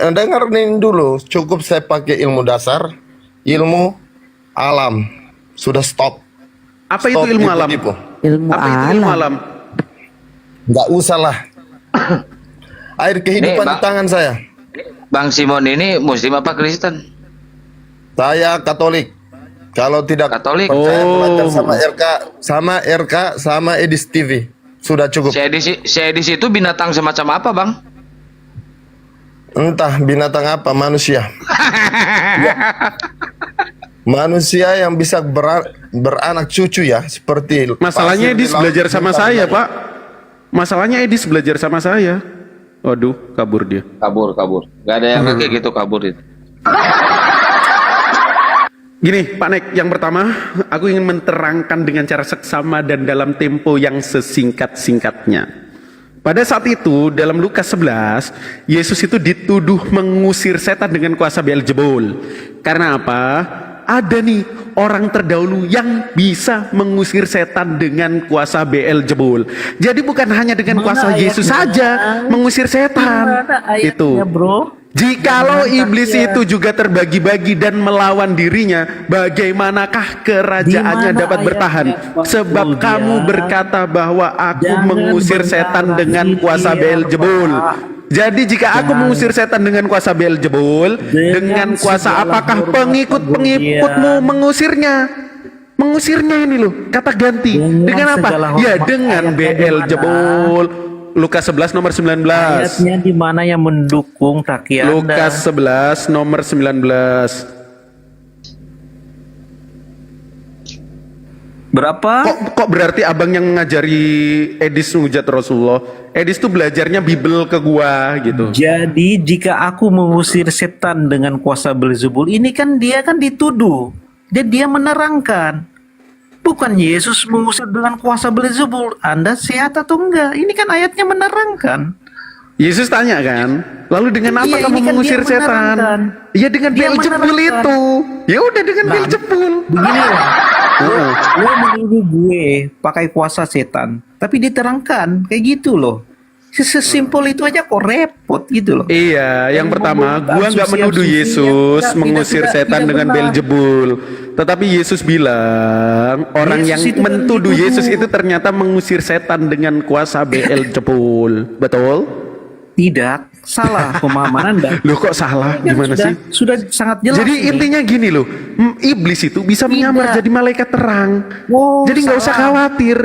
Dengerin dulu. Cukup saya pakai ilmu dasar, ilmu alam. Sudah stop. Apa itu Stop ilmu alam? tipu-tipu. Ilmu Apa itu ilmu alam? Nggak usah lah. Air kehidupan Nih, di tangan saya. Bang Simon ini Muslim apa Kristen? Saya Katolik. Kalau tidak Katolik. saya belajar Oh. sama RK, sama Edis TV. Sudah cukup. Si Edis itu binatang semacam apa, Bang? Entah binatang apa, manusia. Ya. Manusia yang bisa beranak cucu ya, seperti Masalahnya pasir di Edis laut, belajar sama bintang saya, saja. Pak. Masalahnya Edis belajar sama saya. Waduh, kabur dia. Kabur. Gak ada yang kayak gitu kabur itu. Gini, Pak Nek, yang pertama, aku ingin menerangkan dengan cara seksama dan dalam tempo yang sesingkat-singkatnya. Pada saat itu, dalam Lukas 11, Yesus itu dituduh mengusir setan dengan kuasa Beelzebul. Karena apa? Ada nih orang terdahulu yang bisa mengusir setan dengan kuasa Beelzebul. Jadi bukan hanya dengan kuasa Yesus saja mengusir setan. Itu. Bro? Jikalau iblis itu juga terbagi-bagi dan melawan dirinya, bagaimanakah kerajaannya Di mana dapat bertahan? ayatnya, Pak Sebab Julia? kamu berkata bahwa aku Jangan mengusir setan berdarah dengan kuasa zikir, Beelzebul. Pak. Jadi jika aku Jangan. mengusir setan dengan kuasa Beelzebul, dengan kuasa segala apakah hormat, pengikut-pengikutmu Pak mengusirnya? Mengusirnya ini loh, kata ganti. Dengan apa? segala Ya hormat. dengan Ayatnya di Beelzebul. Lukas 11 nomor 19. Ayatnya di mana yang mendukung kaki Anda? Lukas 11 nomor 19. Berapa? Kok berarti abang yang ngajari Edis menghujat Rasulullah? Edis tuh belajarnya Bible ke gua gitu. Jadi jika aku mengusir setan dengan kuasa Beelzebul, ini kan dia kan dituduh. Dan dia menerangkan. Bukan Yesus mengusir dengan kuasa Beelzebul. Anda sehat atau enggak? Ini kan ayatnya menerangkan. Yesus tanya kan, lalu dengan apa Iya, kamu ini kan mengusir dia setan? menerangkan. Iya dengan Dia Beelzebul menerangkan. itu. Ya udah dengan Beelzebul. Begini lah. Heeh. Lo menuduh gue pakai kuasa setan. Tapi diterangkan kayak gitu loh. Sesimpel itu aja kok repot gitu loh. Iya, yang pertama, gua nggak menuduh Yesus mengusir setan dengan Beelzebul. Tetapi Yesus bilang, orang Yesus yang itu kan mentuduh dituduh. Yesus itu ternyata mengusir setan dengan kuasa Beelzebul. Betul? Tidak, salah pemahaman Anda. Loh kok salah? Kan Gimana sih? Sudah sangat jelas. Jadi ini. intinya gini loh, iblis itu bisa menyamar Tidak. jadi malaikat terang. Oh, Jadi nggak usah salah. khawatir.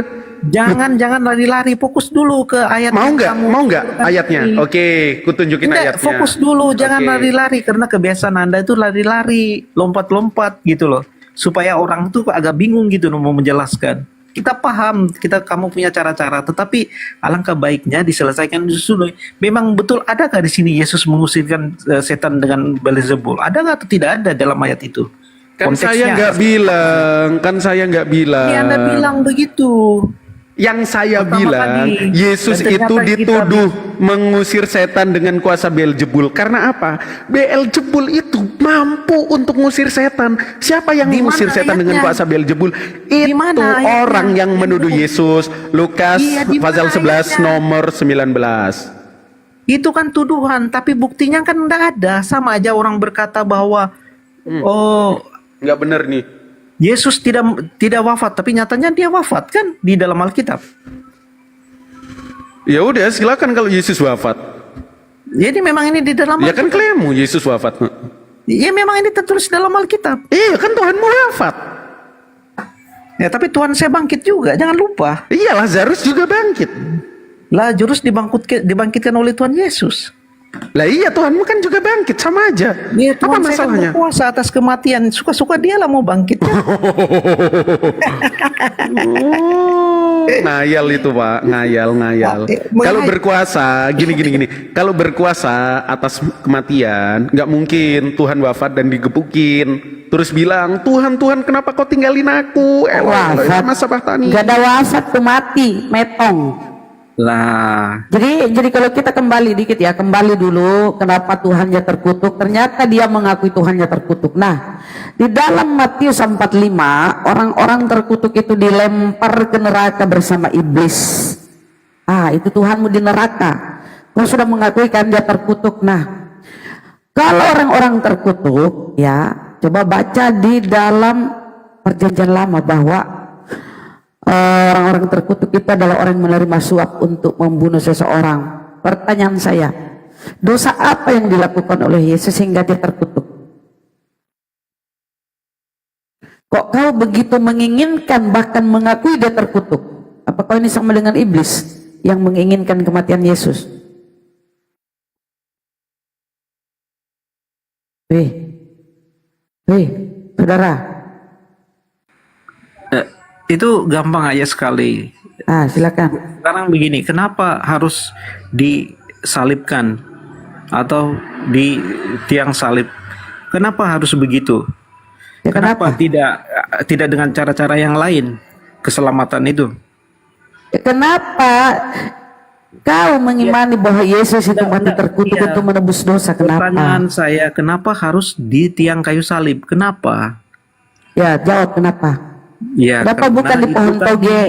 jangan lari-lari, fokus dulu ke ayat. Mau yang nggak? kamu Mau nggak tunjukkan ayatnya? tadi. Oke, kutunjukin Enggak, ayatnya. fokus dulu, jangan Oke. lari-lari karena kebiasaan Anda itu lari-lari, lompat-lompat gitu loh. Supaya orang tuh agak bingung gitu loh mau menjelaskan. Kita paham, kamu punya cara-cara, tetapi alangkah baiknya diselesaikan dulu. Memang betul adakah di sini Yesus mengusirkan setan dengan Beelzebul? Ada nggak atau tidak ada dalam ayat itu? Kan saya Konteksnya. nggak bilang. Ini Anda bilang begitu. Yang saya Pertama bilang, kali. Yesus Dan ternyata itu kita dituduh mengusir setan dengan kuasa Beelzebul. Karena apa? Beelzebul itu mampu untuk mengusir setan. Siapa yang Di mana mengusir setan dengan ayatnya? kuasa Beelzebul? Di Itu mana ayatnya? orang yang menuduh Yesus. Lukas Iya, di mana pasal 11 ayatnya? nomor 19. Itu kan tuduhan, tapi buktinya kan enggak ada. Sama aja orang berkata bahwa Nggak bener nih. Yesus tidak wafat, tapi nyatanya dia wafat kan di dalam Alkitab. Ya udah, silakan kalau Yesus wafat. Jadi memang ini di dalam Ya kan klaimmu Yesus wafat. Ya memang ini tertulis dalam Alkitab. Iya kan Tuhanmu wafat. Ya tapi Tuhan saya bangkit juga, jangan lupa. Iya, Lazarus juga bangkit. Lazarus dibangkitkan oleh Tuhan Yesus. Lah iya, Tuhanmu kan juga bangkit, sama aja. Ya, Apa Tuhan saya kan masalahnya? berkuasa atas kematian. Suka-suka dia lah mau bangkit. Ngayal itu Pak, ngayal. Kalau berkuasa, gini. Kalau berkuasa atas kematian, nggak mungkin Tuhan wafat dan digebukin. Terus bilang, Tuhan, kenapa kau tinggalin aku? Wafat. Masa Bahtani. Gak ada wafat tuh, mati, metong. Lah, Jadi kalau kita kembali dikit ya, kembali dulu kenapa Tuhannya terkutuk. Ternyata dia mengakui Tuhannya terkutuk. Nah, di dalam Matius 45, orang-orang terkutuk itu dilempar ke neraka bersama iblis. Itu Tuhanmu di neraka. Kau sudah mengakui kan dia terkutuk. Nah, kalau orang-orang terkutuk, ya coba baca di dalam Perjanjian Lama bahwa orang-orang terkutuk itu adalah orang yang menerima suap untuk membunuh seseorang. Pertanyaan saya, dosa apa yang dilakukan oleh Yesus sehingga dia terkutuk? Kok kau begitu menginginkan bahkan mengakui dia terkutuk? Apakah ini sama dengan iblis yang menginginkan kematian Yesus? Saudara. itu gampang aja sekali. Silakan. Sekarang begini, kenapa harus disalibkan atau di tiang salib? Kenapa harus begitu? Ya, kenapa? Tidak dengan cara-cara yang lain keselamatan itu? Ya, kenapa kau mengimani bahwa Yesus itu mati terkutuk untuk menebus dosa? Kenapa? Pertanyaan saya, kenapa harus di tiang kayu salib? Kenapa? Ya, jawab kenapa? Ya, Kenapa karena bukan di itu pohon tadi toge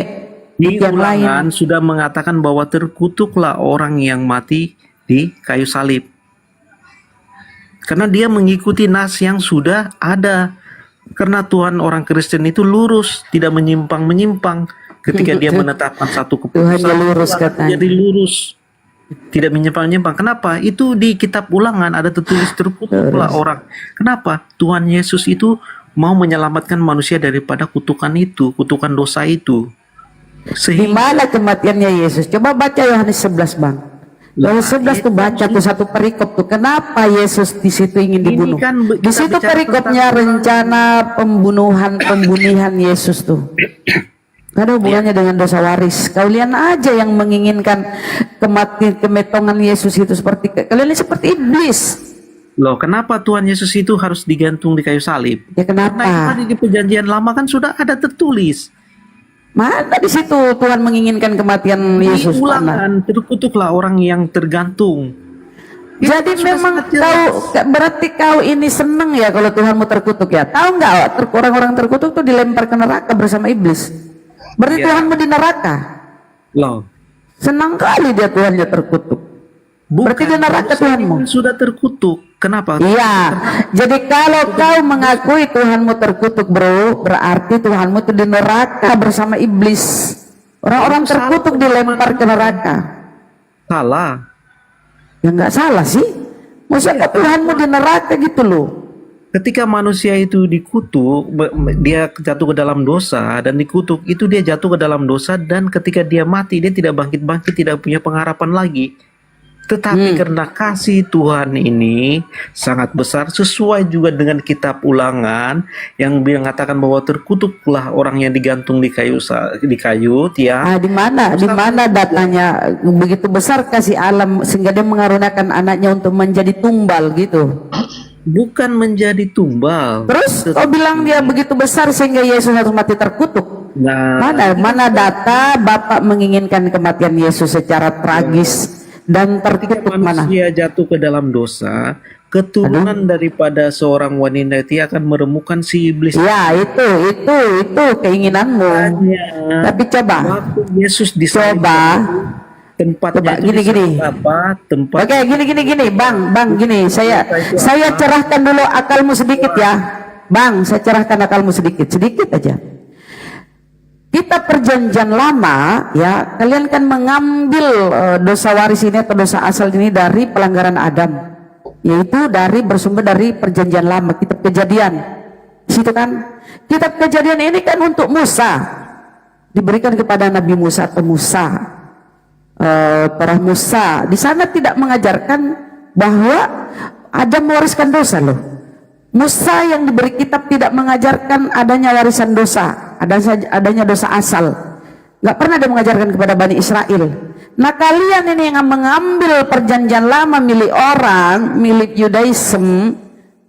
di yang lain? Ulangan sudah mengatakan bahwa terkutuklah orang yang mati di kayu salib. Karena dia mengikuti nas yang sudah ada. Karena Tuhan orang Kristen itu lurus, tidak menyimpang-menyimpang. Ketika dia menetapkan satu keputusan, Tuhan lurus katanya. jadi lurus, tidak menyimpang-nyimpang. Kenapa? Itu di kitab Ulangan ada tertulis terkutuklah orang. Kenapa? Tuhan Yesus itu mau menyelamatkan manusia daripada kutukan itu, kutukan dosa itu. Di mana kematiannya Yesus? Coba baca Yohanes 11, Bang. Yohanes 11 tuh baca tuh satu perikop tuh. Kenapa Yesus di situ ingin dibunuh? kan Di kita situ bicara perikopnya tentang- rencana pembunuhan Yesus tuh. Gak ada hubungannya dengan dosa waris. Kalian aja yang menginginkan kemetongan Yesus itu kalian ini seperti iblis. Loh, kenapa Tuhan Yesus itu harus digantung di kayu salib? Ya kenapa? Karena itu tadi di perjanjian lama kan sudah ada tertulis. Mana di situ Tuhan menginginkan kematian Yesus? Di Mana? Ulangan terkutuklah orang yang tergantung. Itu Jadi sudah memang sangat jelas. berarti kau ini seneng ya kalau Tuhanmu terkutuk ya? Tahu nggak orang-orang terkutuk tuh dilempar ke neraka bersama iblis. Berarti Ya. Tuhanmu di neraka. Loh, Senang kali dia Tuhannya terkutuk. Berarti di neraka manusia Tuhanmu. ini sudah terkutuk. Kenapa? Iya. Jadi kalau kau mengakui Tuhanmu terkutuk, bro, berarti Tuhanmu itu di neraka bersama iblis. Orang-orang terkutuk dilempar ke neraka. Salah. Ya nggak salah sih. Maksudnya Tuhanmu di neraka gitu loh. Ketika manusia itu dikutuk, dia jatuh ke dalam dosa dan dikutuk, itu dia jatuh ke dalam dosa, dan ketika dia mati dia tidak bangkit-bangkit, tidak punya pengharapan lagi. Tetapi karena kasih Tuhan ini sangat besar, sesuai juga dengan kitab Ulangan yang mengatakan bahwa terkutuklah orang yang digantung di kayu tiang. Di mana datanya begitu besar kasih alam sehingga dia mengaruniakan anaknya untuk menjadi tumbal gitu. Bukan menjadi tumbal. Terus kau bilang dia begitu besar sehingga Yesus harus mati terkutuk. Nah, Mana data Bapak menginginkan kematian Yesus secara tragis dan ketika terkutuk mana? manusia jatuh ke dalam dosa, keturunan daripada seorang wanita itu akan meremukan si iblis. Ya itu keinginanmu. Tapi coba Waktu Yesus disalib, tempatnya itu gini. tempat. Oke, gini, Bang, gini. Saya cerahkan dulu akalmu sedikit ya, Bang. Saya cerahkan akalmu sedikit aja. Kitab Perjanjian Lama, ya, kalian kan mengambil dosa waris ini atau dosa asal ini dari pelanggaran Adam, yaitu bersumber dari Perjanjian Lama, Kitab Kejadian. Situ kan, Kitab Kejadian ini kan untuk Musa, diberikan kepada Nabi Musa atau Musa. Para Musa di sana tidak mengajarkan bahwa Adam mewariskan dosa loh. Musa yang diberi kitab tidak mengajarkan adanya warisan dosa, adanya dosa asal. Nggak pernah dia mengajarkan kepada Bani Israel. Nah kalian ini yang mengambil perjanjian lama milik orang, milik Yudaism,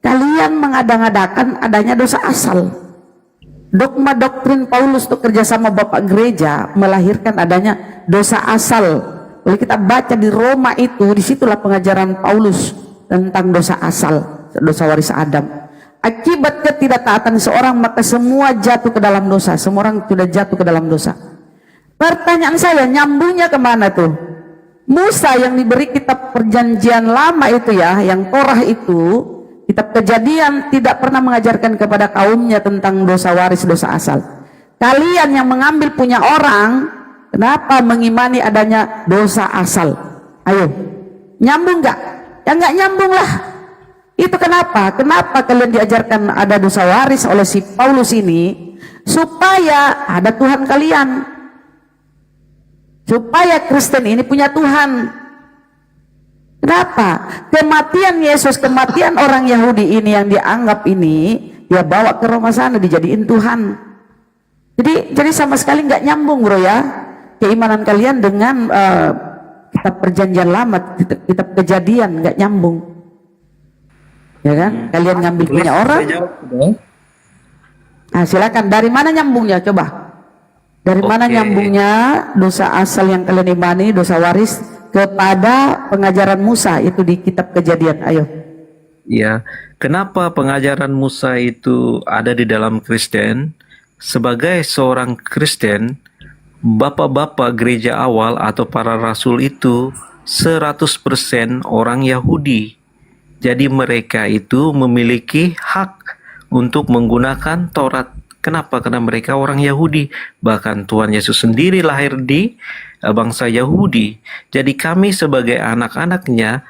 kalian mengadang-adakan adanya dosa asal. Dogma doktrin Paulus untuk kerjasama Bapak Gereja melahirkan adanya dosa asal. Kalau kita baca di Roma itu, disitulah pengajaran Paulus tentang dosa asal, dosa waris Adam. Akibat ketidaktaatan seorang maka semua jatuh ke dalam dosa. Semua orang sudah jatuh ke dalam dosa. Pertanyaan saya, nyambungnya kemana tuh? Musa yang diberi kitab perjanjian lama itu ya, yang Torah itu, kitab Kejadian tidak pernah mengajarkan kepada kaumnya tentang dosa waris, dosa asal. Kalian yang mengambil punya orang, kenapa mengimani adanya dosa asal? Ayo, nyambung nggak? Ya nggak nyambung lah. Itu kenapa? Kenapa kalian diajarkan ada dosa waris oleh si Paulus ini? Supaya ada Tuhan kalian. Supaya Kristen ini punya Tuhan. Kenapa? Kematian Yesus, kematian orang Yahudi ini yang dianggap ini, dia bawa ke Roma sana dijadiin Tuhan. Jadi sama sekali nggak nyambung bro ya, keimanan kalian dengan kitab perjanjian lama, kitab Kejadian nggak nyambung, ya kan? Kalian ngambil punya orang. Nah silakan, dari mana nyambungnya coba? Dari mana nyambungnya dosa asal yang kalian imani, dosa waris kepada pengajaran Musa itu di kitab Kejadian? Ayo. Ya, kenapa pengajaran Musa itu ada di dalam Kristen? Sebagai seorang Kristen, bapak-bapak gereja awal atau para rasul itu 100% orang Yahudi. Jadi mereka itu memiliki hak untuk menggunakan Taurat. Kenapa? Karena mereka orang Yahudi. Bahkan Tuhan Yesus sendiri lahir di bangsa Yahudi. Jadi kami sebagai anak-anaknya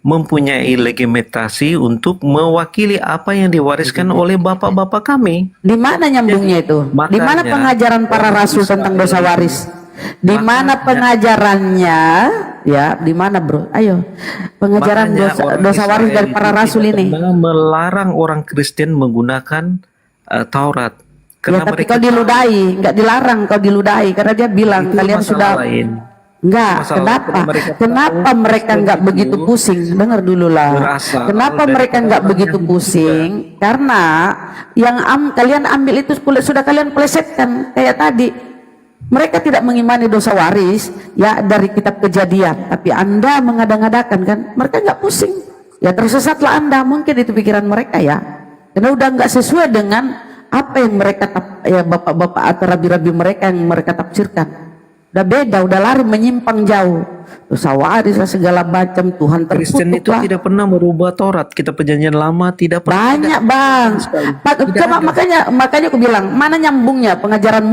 mempunyai legitimasi untuk mewakili apa yang diwariskan oleh bapak-bapak kami. Di mana nyambungnya itu? Di mana pengajaran para rasul tentang dosa waris? Di mana pengajarannya? Ya, di mana bro? Ayo, pengajaran dosa waris dari para rasul ini. Melarang orang Kristen menggunakan Taurat. Ya, tapi kau diludahi, nggak dilarang, kau diludahi karena dia bilang itu kalian sudah lain. Enggak, kenapa mereka nggak begitu pusing? Dengar dulu lah. Kenapa mereka nggak begitu pusing? Karena yang kalian ambil itu sudah kalian plesetkan kayak tadi. Mereka tidak mengimani dosa waris ya dari kitab Kejadian, tapi Anda mengadang-adakan kan? Mereka nggak pusing. Ya tersesatlah Anda, mungkin itu pikiran mereka ya. Karena udah nggak sesuai dengan apa yang mereka ya bapak-bapak atau rabi-rabi mereka yang mereka tafsirkan. Udah beda, udah lari menyimpang jauh. Dosa waris segala macam, Tuhan terkutuk. Kristen itu tidak pernah merubah Taurat. Kita perjanjian lama tidak pernah. Banyak bang. Coba makanya aku bilang mana nyambungnya pengajaran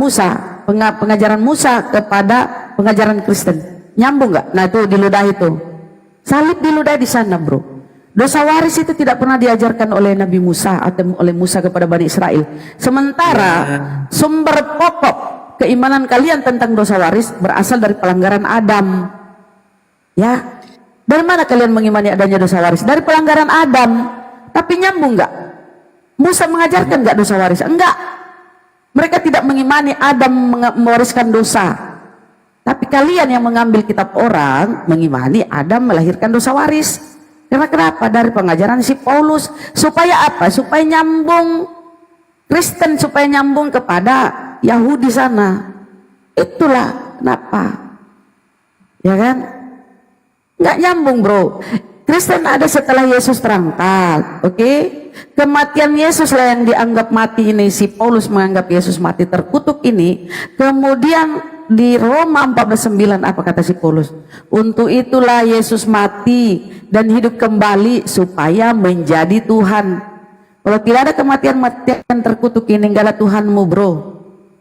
Musa kepada pengajaran Kristen? Nyambung nggak? Nah itu diludahi itu. Salib diludahi di sana bro. Dosa waris itu tidak pernah diajarkan oleh Nabi Musa atau oleh Musa kepada Bani Israel. Sementara sumber pokok keimanan kalian tentang dosa waris berasal dari pelanggaran Adam. Ya, dari mana kalian mengimani adanya dosa waris? Dari pelanggaran Adam. Tapi nyambung nggak? Musa mengajarkan nggak dosa waris? Enggak. Mereka tidak mengimani Adam mewariskan dosa. Tapi kalian yang mengambil kitab orang mengimani Adam melahirkan dosa waris. Karena kenapa? Dari pengajaran si Paulus. Supaya apa? Supaya nyambung Kristen, supaya nyambung kepada Yahudi sana. Itulah kenapa. Ya kan? Nggak nyambung, bro. Kristen ada setelah Yesus terangkat. Oke? Kematian Yesus lah yang dianggap mati ini. Si Paulus menganggap Yesus mati terkutuk ini. Kemudian di Roma 14:9 apa kata si Paulus? Untuk itulah Yesus mati dan hidup kembali supaya menjadi Tuhan. Kalau tidak ada kematian-matian terkutuk ini, enggak ada Tuhanmu, bro.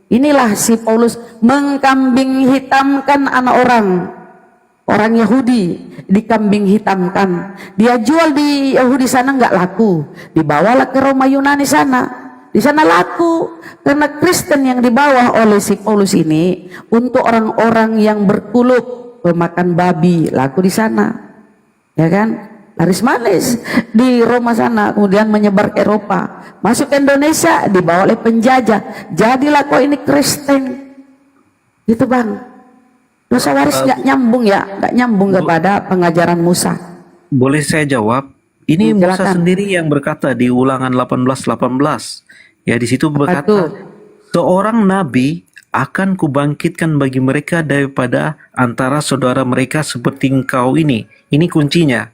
Inilah si Paulus mengkambing hitamkan anak orang Yahudi, dikambing hitamkan. Dia jual di Yahudi sana nggak laku, dibawalah ke Roma Yunani sana. Di sana laku karena Kristen yang dibawa oleh si Paulus ini untuk orang-orang yang berkuluk, pemakan babi, laku di sana, ya kan? Laris manis di Roma sana, kemudian menyebar ke Eropa, masuk ke Indonesia, dibawa oleh penjajah. Jadilah kau ini Kristen, gitu bang. Dosa waris nggak nyambung ya, nggak nyambung kepada pengajaran Musa. Boleh saya jawab? Ini Musa Silakan. sendiri yang berkata di Ulangan 18:18. Ya, di situ berkata, seorang nabi akan kubangkitkan bagi mereka daripada antara saudara mereka seperti engkau ini. Ini kuncinya.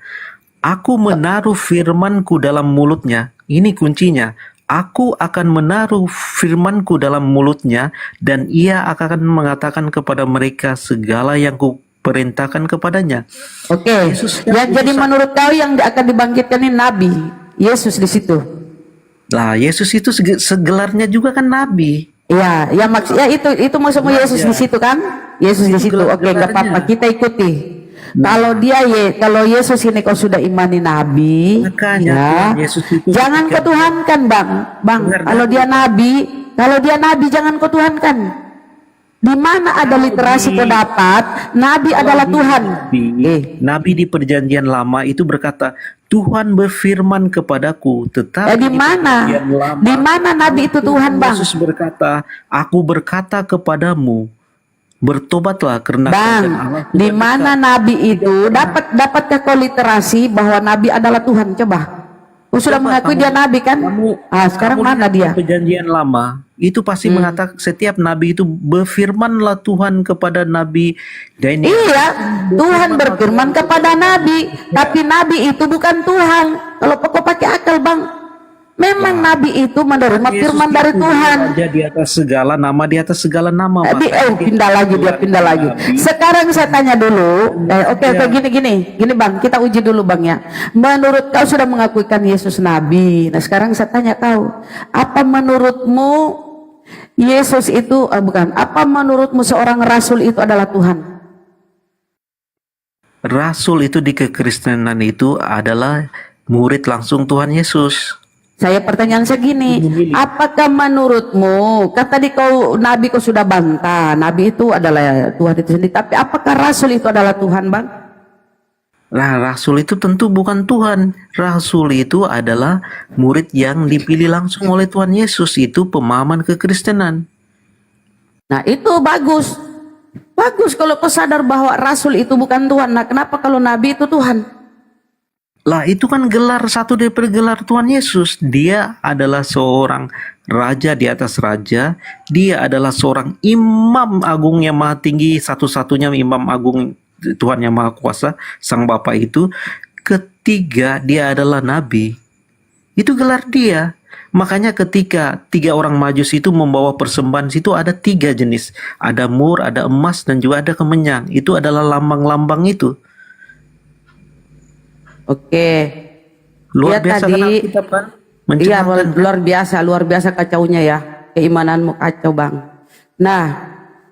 Aku menaruh firmanku dalam mulutnya. Ini kuncinya. Aku akan menaruh firmanku dalam mulutnya dan ia akan mengatakan kepada mereka segala yang kuperintahkan kepadanya. Oke. Ya, jadi menurut kau yang akan dibangkitkan ini nabi Yesus di situ. Lah, Yesus itu segelarnya juga kan nabi. Iya, ya maksudnya itu maksudmu Yesus di situ kan? Yesus di situ. Oke, nggak apa-apa, kita ikuti. Kalau Yesus ini kau sudah imani nabi, Makanya, ya, Yesus itu jangan kau tuhankan, Bang. Kalau dia nabi jangan kau tuhankan. Di mana ada literasi kau dapat nabi adalah Tuhan? Nabi di perjanjian lama itu berkata, Tuhan berfirman kepadaku, tetapi di mana? Di mana nabi itu Tuhan, Bang? Yesus berkata, aku berkata kepadamu, bertobatlah karena Bang, di mana nabi itu dapatkah kau literasi bahwa nabi adalah Tuhan? Coba. Kau sudah mengakui dia nabi kan? Sekarang mana dia? Perjanjian lama itu pasti mengatakan setiap nabi itu berfirmanlah Tuhan kepada nabi Daniel. Iya, Tuhan berfirman kepada nabi, tapi nabi itu bukan Tuhan. Kalau kau pakai akal, Bang. Memang nabi itu menerima firman dari Tuhan. Dia di atas segala nama, di atas segala nama. Pindah lagi. Sekarang saya tanya dulu. Oke, gini Bang, kita uji dulu Bang ya. Menurut kau sudah mengakuikan Yesus nabi. Nah sekarang saya tanya kau, apa menurutmu Yesus itu apa menurutmu seorang rasul itu adalah Tuhan? Rasul itu di kekristenan itu adalah murid langsung Tuhan Yesus. Saya pertanyaan segini, apakah menurutmu, kan tadi nabi kau sudah bantah, nabi itu adalah Tuhan itu sendiri, tapi apakah rasul itu adalah Tuhan, Bang? Nah, rasul itu tentu bukan Tuhan. Rasul itu adalah murid yang dipilih langsung oleh Tuhan Yesus. Itu pemahaman kekristenan. Nah, itu bagus. Bagus kalau kau sadar bahwa rasul itu bukan Tuhan. Nah, kenapa kalau nabi itu Tuhan? Lah, itu kan gelar satu dari gelar Tuhan Yesus. Dia adalah seorang raja di atas raja. Dia adalah seorang imam agung yang maha tinggi, satu-satunya imam agung Tuhan yang maha kuasa, Sang Bapa itu. Ketiga, dia adalah nabi. Itu gelar dia. Makanya ketika 3 orang majus itu membawa persembahan, situ ada 3 jenis. Ada mur, ada emas, dan juga ada kemenyan. Itu adalah lambang-lambang itu. Oke. Luar biasa tadi, kita kan? Iya, luar biasa kacaunya ya. Keimananmu kacau, Bang. Nah,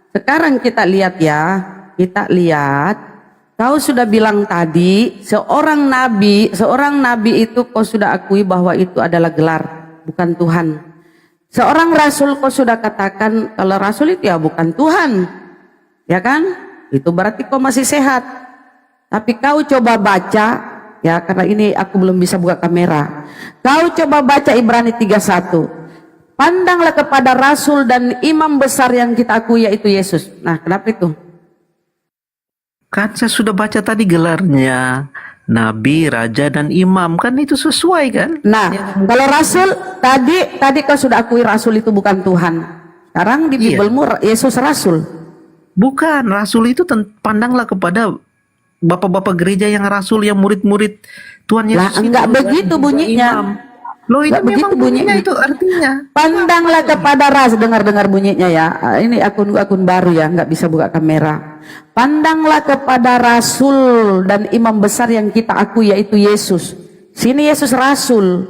sekarang kita lihat ya. Kita lihat Kau sudah bilang tadi, seorang nabi itu kau sudah akui bahwa itu adalah gelar, bukan Tuhan. Seorang rasul kau sudah katakan kalau rasul itu ya bukan Tuhan. Ya kan? Itu berarti kau masih sehat. Tapi kau coba baca, ya karena ini aku belum bisa buka kamera. Kau coba baca Ibrani 31. Pandanglah kepada rasul dan imam besar yang kita akui yaitu Yesus. Nah, kenapa itu? Kan saya sudah baca tadi gelarnya nabi, raja, dan imam, kan itu sesuai kan? Nah, kalau rasul tadi kau sudah akui rasul itu bukan Tuhan. Sekarang di Iya. Bibelmu Yesus rasul. Bukan, rasul itu pandanglah kepada bapak-bapak gereja yang rasul, yang murid-murid Tuhan Lah Yesus. enggak itu, begitu dan juga bunyinya. imam. Loh, itu Enggak memang begitu bunyinya. itu artinya. Pandanglah kepada rasul, dengar bunyinya ya. Ini akun baru ya, nggak bisa buka kamera. Pandanglah kepada rasul dan imam besar yang kita akui yaitu Yesus. Sini Yesus rasul.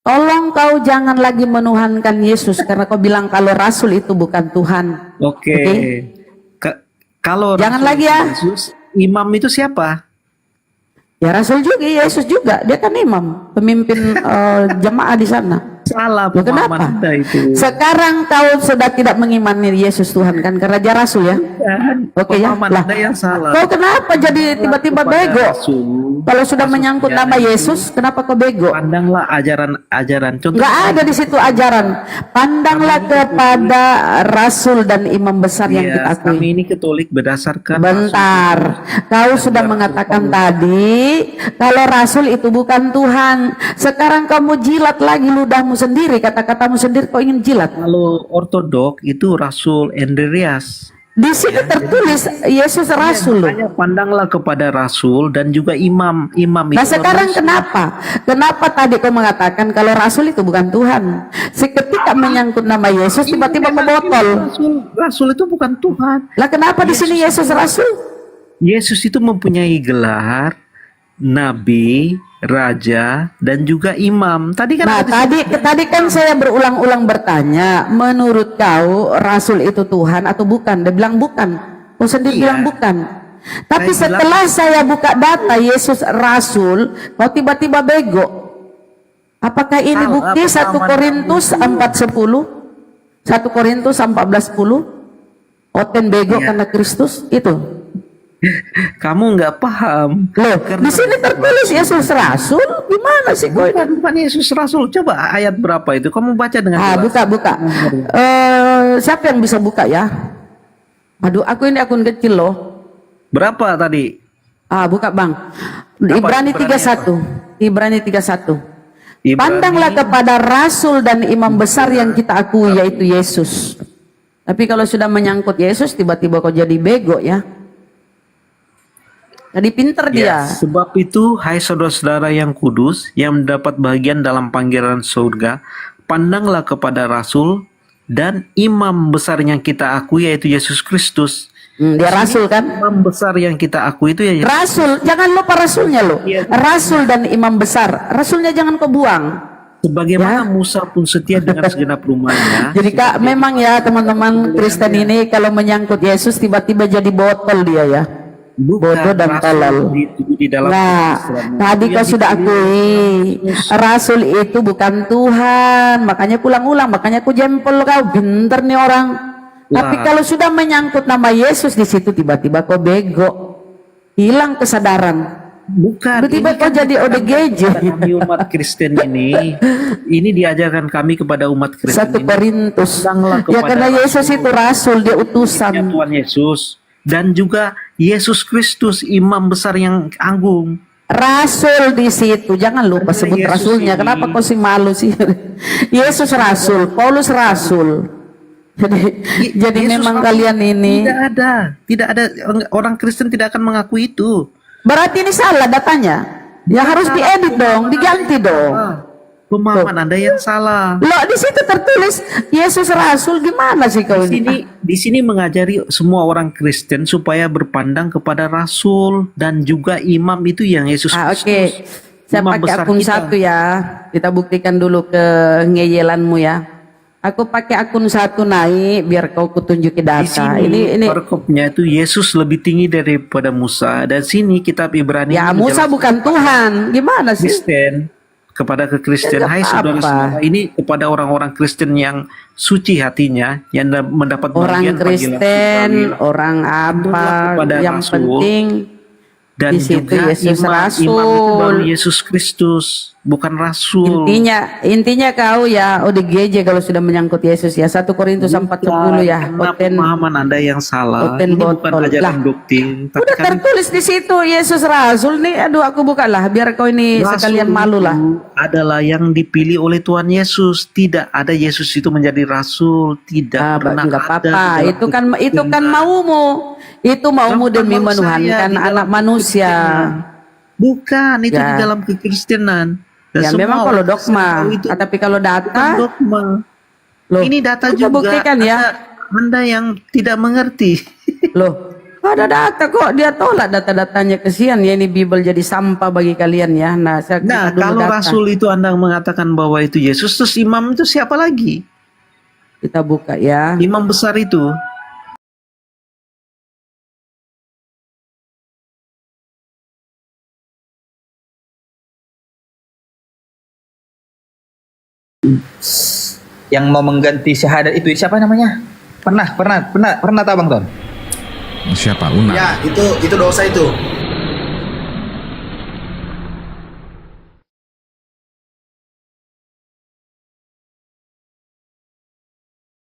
Tolong kau jangan lagi menuhankan Yesus karena kau bilang kalau rasul itu bukan Tuhan. Oke. Oke. Kalau Jangan rasul lagi ya. Yesus, imam itu siapa? Ya rasul juga, Yesus juga. Dia kan imam, pemimpin jemaah di sana. Salah Loh, kenapa? pemahaman Anda itu. Sekarang kau sudah tidak mengimani Yesus Tuhan kan karena dia rasul ya. Oke ya. Pemahaman Lah, Anda yang salah. kau kenapa jadi tiba-tiba Kepada bego? rasul, Kalau sudah menyangkut nama itu, Yesus, kenapa kau bego? pandanglah ajaran-ajaran. Contoh, Enggak ada di situ ajaran. Pandanglah kepada rasul dan imam besar yang kita akui. kami ini Katolik berdasarkan Bentar, kau sudah mengatakan tadi kalau rasul itu bukan Tuhan. Sekarang kamu jilat lagi ludahmu sendiri, kata-katamu sendiri kau ingin jilat. Kalau ortodok itu Rasul Andreas. Di sini tertulis Yesus rasul loh. Makanya pandanglah kepada Rasul dan juga imam. Imam itu Nah sekarang rasul. kenapa? Kenapa tadi kau mengatakan kalau rasul itu bukan Tuhan? Seketika menyangkut nama Yesus tiba-tiba kau botol. Rasul itu bukan Tuhan. Lah kenapa di sini Yesus rasul? Yesus itu mempunyai gelar nabi, raja, dan juga imam. Tadi kan Nah ada tadi kan saya berulang-ulang bertanya, menurut kau rasul itu Tuhan atau bukan? Dia bilang bukan. Kau sendiri Iya. bilang bukan. Tapi Saya setelah saya buka data Yesus rasul, kau tiba-tiba bego. Apakah ini Salah bukti 1 pemahaman Korintus 4:10? 1 Korintus 14:10? Oten bego Iya. karena Kristus itu. kamu nggak paham. Loh, di sini tertulis Yesus rasul. Gimana sih kau? Bukan Yesus Rasul. Coba ayat berapa itu? Kamu baca dengan jelas. Buka. Siapa yang bisa buka ya? Aduh, aku ini akun kecil loh. Berapa tadi? Buka bang. Ibrani 31. Ibrani 31. Ibrani. Pandanglah kepada rasul dan imam besar yang kita akui yaitu Yesus. Tapi kalau sudah menyangkut Yesus tiba-tiba kau jadi bego ya. Jadi pinter dia. Sebab itu, hai saudara-saudara yang kudus, yang mendapat bagian dalam panggilan surga, pandanglah kepada Rasul dan imam besar yang kita akui yaitu Yesus Kristus. Dia rasul kan? Imam besar yang kita akui itu ya Rasul, jangan lupa rasulnya loh. Rasul dan imam besar. Rasulnya jangan kau buang. sebagaimana Musa pun setia dengan segenap rumahnya. Jadi kak, memang ya teman-teman Kristen ini kalau menyangkut Yesus tiba-tiba jadi botol dia ya. Bodoh dan Rasul tolol. di dalam Nah, Islam. tadi kau sudah akui Rasul itu bukan Tuhan, makanya pulang-ulang, makanya aku jempol kau, pinter nih orang. Tapi kalau sudah menyangkut nama Yesus di situ tiba-tiba kau bego, hilang kesadaran. Bukan. Tiba-tiba ini kau kan jadi ODGJ. kami umat Kristen ini diajarkan kami kepada umat Kristen 1 Korintus. Pandanglah Ya kepada karena Yesus itu Rasul, dia utusan. Tuhan Yesus dan juga Yesus Kristus imam besar yang agung. Rasul di situ, jangan lupa Karena sebut Yesus rasulnya. ini- Kenapa kau sih malu sih? Yesus Rasul, Paulus Rasul. Jadi Yesus memang Rasul kalian ini. tidak ada orang Kristen tidak akan mengakui itu. Berarti ini salah datanya. Ya harus diedit dong, diganti dong. Pemahaman Anda yang salah. Loh di situ tertulis Yesus Rasul, gimana sih kau ini? Di sini mengajari semua orang Kristen supaya berpandang kepada Rasul dan juga imam itu yang Yesus Kristus. Oke. Saya Imam pakai besar akun kita. 1 ya. Kita buktikan dulu ke ngeyelanmu ya. Aku pakai akun satu naik biar kau kutunjuki Di data. sini Ini perkopnya itu Yesus lebih tinggi daripada Musa, dan sini kitab Ibrani ya ini Musa menjelaskan bukan Tuhan. Gimana sih? Kristen kepada kekristen. Ya, Hai apa? saudara-saudara, ini kepada orang-orang Kristen yang suci hatinya, yang mendapat Orang bagian panggilan Kristen, surgawi, orang apa? kepada Yang rasul, penting dan di situ juga Yesus imam itu baru rasul. Yesus Kristus, bukan rasul. Intinya kau ya ODGJ kalau sudah menyangkut Yesus ya 1 Korintus 40 ya. Karena pemahaman Anda yang salah. Oten Ini bukan botol. ajaran Lah, doktrin, tapi udah kan tertulis di situ Yesus rasul nih. Aduh aku bukalah biar kau ini rasul sekalian malu lah. itu adalah yang dipilih oleh Tuhan Yesus. Tidak ada Yesus itu menjadi rasul, tidak pernah Enggak ada. apa-apa. di Itu dalam kan maumu. Itu maumu Bukan demi mau saya menuhankan di dalam anak manusia. Bukan, itu Ya. di dalam kekristenan. Dan Ya semua memang kalau orang Kristen dogma, tahu itu tapi kalau bukan data dogma. loh, Ini data kita juga. buktikan ya. Anda yang tidak mengerti. Loh, ada data kok, dia tolak data-datanya, kesian ya ini Bible jadi sampah bagi kalian ya. Nah, saya Nah, kita dulu kalau data. Rasul itu Anda mengatakan bahwa itu Yesus, terus imam itu siapa lagi? Kita buka ya. Imam besar itu. Yang mau mengganti syahadat itu siapa namanya? Pernah tahu Bang Ton? Siapa? Una. Ya, itu dosa itu.